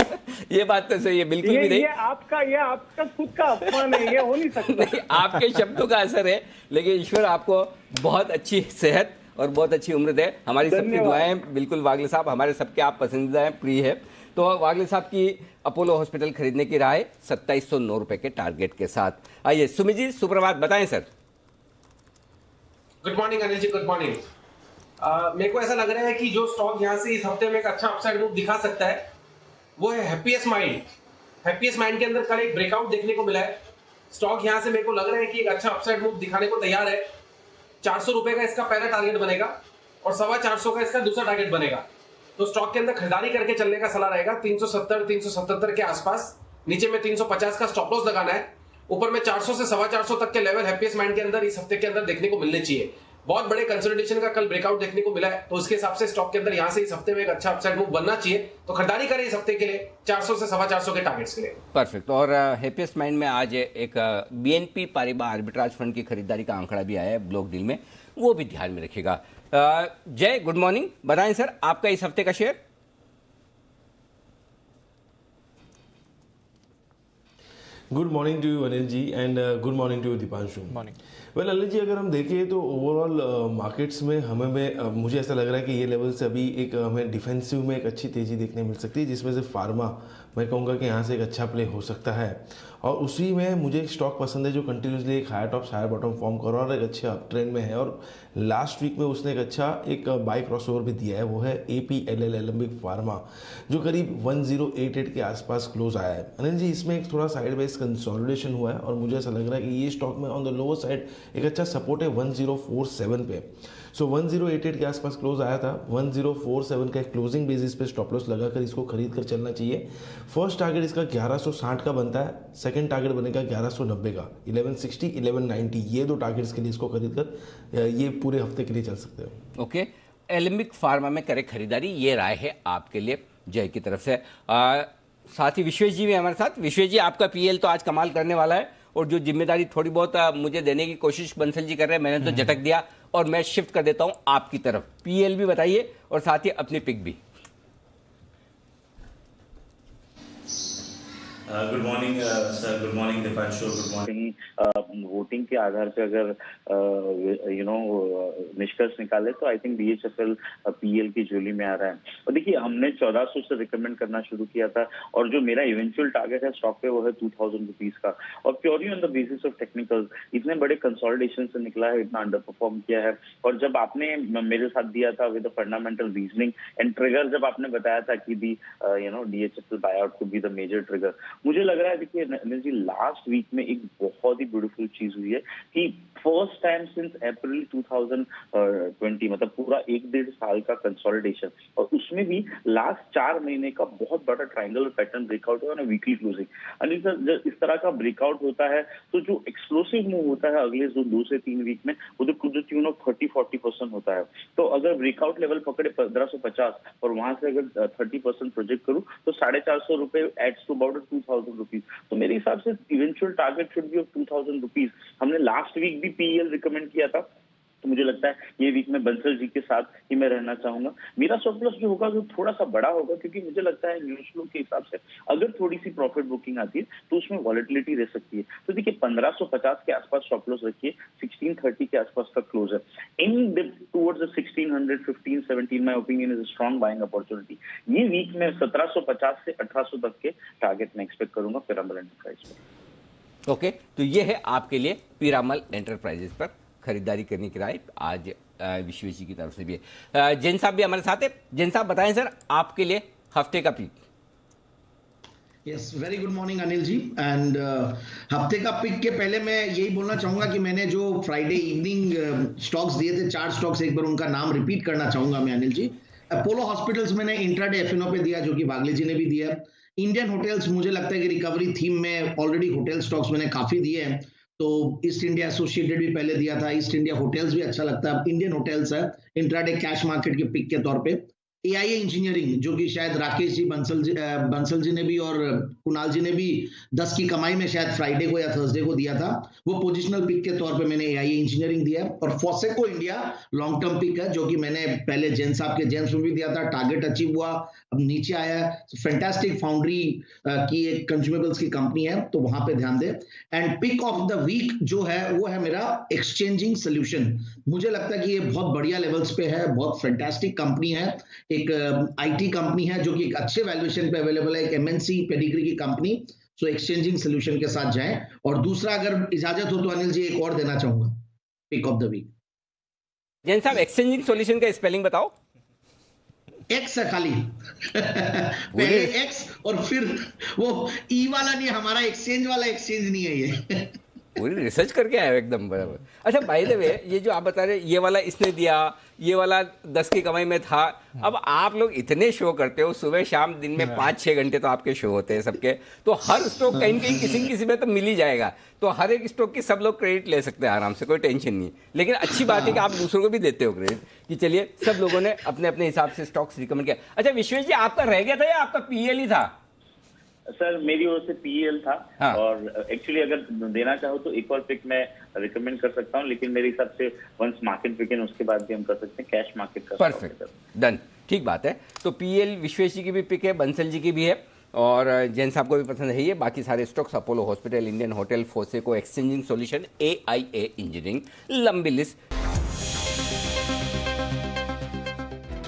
ये बात तो सही है, बिल्कुल भी नहीं। ये आपका खुद का अपमान है, ये हो नहीं सकता। नहीं, आपके शब्दों का असर है, लेकिन ईश्वर आपको बहुत अच्छी सेहत और बहुत अच्छी उम्र दे। हमारी सबकी दुआएं बिल्कुल वागले साहब, हमारे सबके आप पसंदीदा हैं, प्रिय है। तो वागले साहब की अपोलो हॉस्पिटल खरीदने की राय 2709 रुपए के टारगेट के साथ। आइए सुमित जी, सुप्रभात, बताएं sir. Good morning Anil ji, good morning. मेरे को ऐसा लग रहा है कि जो स्टॉक यहाँ से इस हफ्ते में एक अच्छा अपसाइड मूव दिखा सकता है वो है हैप्पीएस्ट माइंड। हैप्पीएस्ट माइंड के अंदर कल एक ब्रेकआउट देखने को मिला है। स्टॉक यहाँ से मेरे को लग रहा है कि एक अच्छा अपसाइड मूव दिखाने को तैयार है। 400 रुपए का इसका पहला टारगेट बनेगा और 425 का इसका दूसरा टारगेट बनेगा। तो स्टॉक के अंदर खरीदारी करके चलने का सलाह रहेगा 370 377 के आसपास। नीचे में 350 का स्टॉप लॉस लगाना है। ऊपर में 400 से 425 तक के लेवल हैप्पीएस्ट माइंड के अंदर इस हफ्ते के अंदर देखने को मिलने चाहिए। बहुत बड़े कंसोलिडेशन का कल ब्रेकआउट देखने को मिला है, तो उसके हिसाब से स्टॉक के अंदर यहाँ से इस हफ्ते में एक अच्छा अपसाइड मूव बनना चाहिए। तो खरीदारी करें इस हफ्ते के लिए 400 से 425 के टारगेट्स के लिए। परफेक्ट। और हैप्पीएस्ट माइंड में आज एक बीएनपी पारिबा आर्बिट्राज फंड की खरीदारी का आंकड़ा भी आया है ब्लॉक डील में, वो भी ध्यान में रखिएगा। जय, गुड मॉर्निंग, बताएं सर आपका इस हफ्ते का share. Good morning to you Anil ji and good morning to you Deepanshu. Morning. Well Anil ji, अगर हम देखें तो ओवरऑल मार्केट्स में मुझे ऐसा लग रहा है कि ये लेवल से अभी एक हमें डिफेंसिव में एक अच्छी तेज़ी देखने मिल सकती है, जिसमें से फार्मा मैं कहूँगा कि यहाँ से एक अच्छा प्ले हो सकता है। और उसी में मुझे एक स्टॉक पसंद है जो कंटिन्यूसली एक higher top higher bottom form कर रहा है और एक अच्छे अप ट्रेंड में है, और लास्ट वीक में उसने एक अच्छा एक बाई क्रॉसओवर भी दिया है, वो है APLL एलेंबिक फार्मा, जो करीब 1088 के आसपास क्लोज आया है। अनिल जी, इसमें एक थोड़ा साइड वाइज कंसोलिडेशन हुआ है और मुझे ऐसा लग रहा है कि ये स्टॉक में ऑन द लोअर साइड एक अच्छा सपोर्ट है 1047 पे। सो 1088 के आसपास क्लोज आया था। 1047 का क्लोजिंग बेसिस पे स्टॉप लॉस लगाकर इसको खरीद कर चलना चाहिए। फर्स्ट टारगेट इसका 1160 का बनता है, सेकंड टारगेट बनेगा 1190 का। 1160 1190 ये दो टारगेट्स के लिए इसको खरीद कर ये पूरे हफ्ते के लिए चल सकते हैं। ओके, एलेंबिक फार्मा में करें खरीदारी, ये राय है आपके लिए जय की तरफ से। साथ ही विश्वेश जी भी हमारे साथ। विश्वेश जी, आपका पीएल तो आज कमाल करने वाला है, और जो जिम्मेदारी थोड़ी बहुत मुझे देने की कोशिश बंसल जी कर रहे हैं, मैंने तो झटक दिया और मैं शिफ्ट कर देता हूं आपकी तरफ। पीएल भी बताइए और साथ ही अपनी पिक भी। Good morning sir, good morning Deepanshu, good morning. Voting के आधार पे अगर निष्कर्ष निकाले तो आई थिंक DHFL PL की झोली में आ रहा है। और देखिए, हमने 1400 से रिकमेंड करना शुरू किया था और जो मेरा इवेंचुअल टारगेट है स्टॉक पे वो है 2000 रुपीज का। और purely on the basis of technical, इतने बड़े कंसोलिडेशन से निकला है, इतना अंडर परफॉर्म किया है। और जब आपने मेरे साथ दिया था with fundamental reasoning and trigger, जब आपने बताया था कि DHFL buyout could be the major trigger, मुझे लग रहा है देखिए अनिल जी, लास्ट वीक में एक बहुत ही ब्यूटीफुल चीज हुई है कि फर्स्ट टाइम सिंस अप्रैल 2020, मतलब पूरा 1.5 साल का कंसोलिडेशन, और उसमें भी लास्ट 4 महीने का बहुत बड़ा ट्रायंगल पैटर्न ब्रेकआउट हुआ ना वीकली क्लोजिंग। अनिल सर, जब इस तरह का ब्रेकआउट होता है तो जो एक्सप्लोसिव मूव होता है अगले 2 से 3 वीक में, वो तो ट्यून ऑफ 30-40% होता है। तो अगर ब्रेकआउट लेवल पकड़े 1550 और वहां से अगर 30% प्रोजेक्ट करूं तो 450 रुपए एड्स टू अबाउट 2000 रुपीज। तो मेरे हिसाब से eventual target should be of 2000 rupees. हमने लास्ट वीक भी PEL रिकमेंड किया था, तो मुझे लगता है ये वीक में बंसल जी के साथ ही मैं रहना चाहूंगा। मेरा स्टॉप लॉस जो होगा वो थोड़ा सा बड़ा होगा, क्योंकि मुझे लगता है न्यूज फ्लो के हिसाब से अगर थोड़ी सी प्रॉफिट बुकिंग आती है तो उसमें वॉलेटिलिटी रह सकती है। तो देखिए 1550 के आसपास स्टॉप लॉस रखिए, 1630 के आसपास का क्लोज है। In dip towards 1600, 1517 my opinion is a strong buying opportunity. ये वीक में 1750 से 1800 तक के टारगेट मैं एक्सपेक्ट करूंगा पिरामल एंटरप्राइज पर। ओके, तो ये है आपके लिए पिरामल एंटरप्राइजेस पर खरीदारी करने की राय आज विश्वेश जी की तरफ से भी है। जैन साहब भी हमारे साथ है। जैन साहब, बताएं सर आपके लिए हफ्ते का pick. Yes, very good morning Anil ji. And हफ्ते का पिक के पहले मैं यही बोलना चाहूंगा कि मैंने जो फ्राइडे इवनिंग स्टॉक्स दिए थे, 4 स्टॉक्स, एक बार उनका नाम रिपीट करना चाहूंगा मैं अनिल जी। अपोलो हॉस्पिटल्स मैंने इंट्राडे FNO पे दिया, जो कि वागले जी ने भी दिया। इंडियन होटल्स, मुझे लगता है कि रिकवरी थीम में ऑलरेडी होटल स्टॉक्स मैंने काफी दिए हैं, तो ईस्ट इंडिया एसोसिएटेड भी पहले दिया था, ईस्ट इंडिया होटल्स भी अच्छा लगता है। इंडियन होटल्स है इंट्राडे कैश मार्केट के पिक के तौर पे। AIA इंजीनियरिंग, जो कि शायद राकेश जी बंसल जी ने भी और कुणाल जी ने भी 10 की कमाई में शायद फ्राइडे को या थर्सडे को दिया था, वो पोजिशनल पिक के तौर पे मैंने AIA इंजीनियरिंग दिया है। और फॉसेको इंडिया लॉन्ग टर्म पिक है, जो कि मैंने पहले जेम्स साहब के जेम्स में भी दिया था, टारगेट अचीव हुआ, अब नीचे आया है। फैंटास्टिक फाउंड्री की एक कंज्यूमेबल्स की कंपनी है, तो वहां पे ध्यान दे। And pick of the week जो है वो है मेरा एक्सचेंजिंग सोल्यूशन। मुझे लगता है कि ये बहुत बढ़िया लेवल्स पे है, बहुत फैंटास्टिक कंपनी है, एक IT कंपनी है जो कि एक अच्छे वैल्यूएशन पे अवेलेबल है, एक MNC पेडिग्री की कंपनी। सो एक्सचेंजिंग सोल्यूशन के साथ जाएं। और दूसरा, अगर इजाजत हो तो अनिल जी एक और देना चाहूंगा pick of the week. Jain साहब, एक्सचेंजिंग सॉल्यूशन का स्पेलिंग बताओ। एक्स है खाली पहले एक्स और फिर वो ई वाला नहीं, हमारा एक्सचेंज वाला एक्सचेंज नहीं है ये। पूरी रिसर्च करके आए हो एकदम बराबर। अच्छा, बाय द वे, ये जो आप बता रहे ये वाला इसने दिया, ये वाला 10 की कमाई में था। अब आप लोग इतने शो करते हो, सुबह शाम दिन में 5-6 घंटे तो आपके शो होते हैं सबके, तो हर स्टॉक कहीं कहीं किसी में तो मिल ही जाएगा, तो हर एक स्टॉक की सब लोग क्रेडिट ले सकते हैं आराम से, कोई टेंशन नहीं। लेकिन अच्छी बात है कि आप दूसरों को भी देते हो क्रेडिट, कि चलिए सब लोगों ने अपने अपने हिसाब से स्टॉक्स रिकमेंड किया। अच्छा विश्वेश जी, आपका रह गया था या आपका PL ही था? सर मेरी ओर से PL था। हाँ। और एक्चुअली अगर देना चाहो तो एक और पिक मैं रिकमेंड कर सकता हूँ, लेकिन मेरे हिसाब से वंस मार्केट पिक उसके बाद भी हम कर सकते हैं कैश मार्केट का। परफेक्ट, डन, ठीक बात है। तो PL विश्वेश जी की भी पिक है, बंसल जी की भी है, और जैन साहब को भी पसंद है ये। बाकी सारे stocks Apollo hospital, Indian hotel, Foseco, exchanging solution, AIA engineering, लंबी लिस्ट।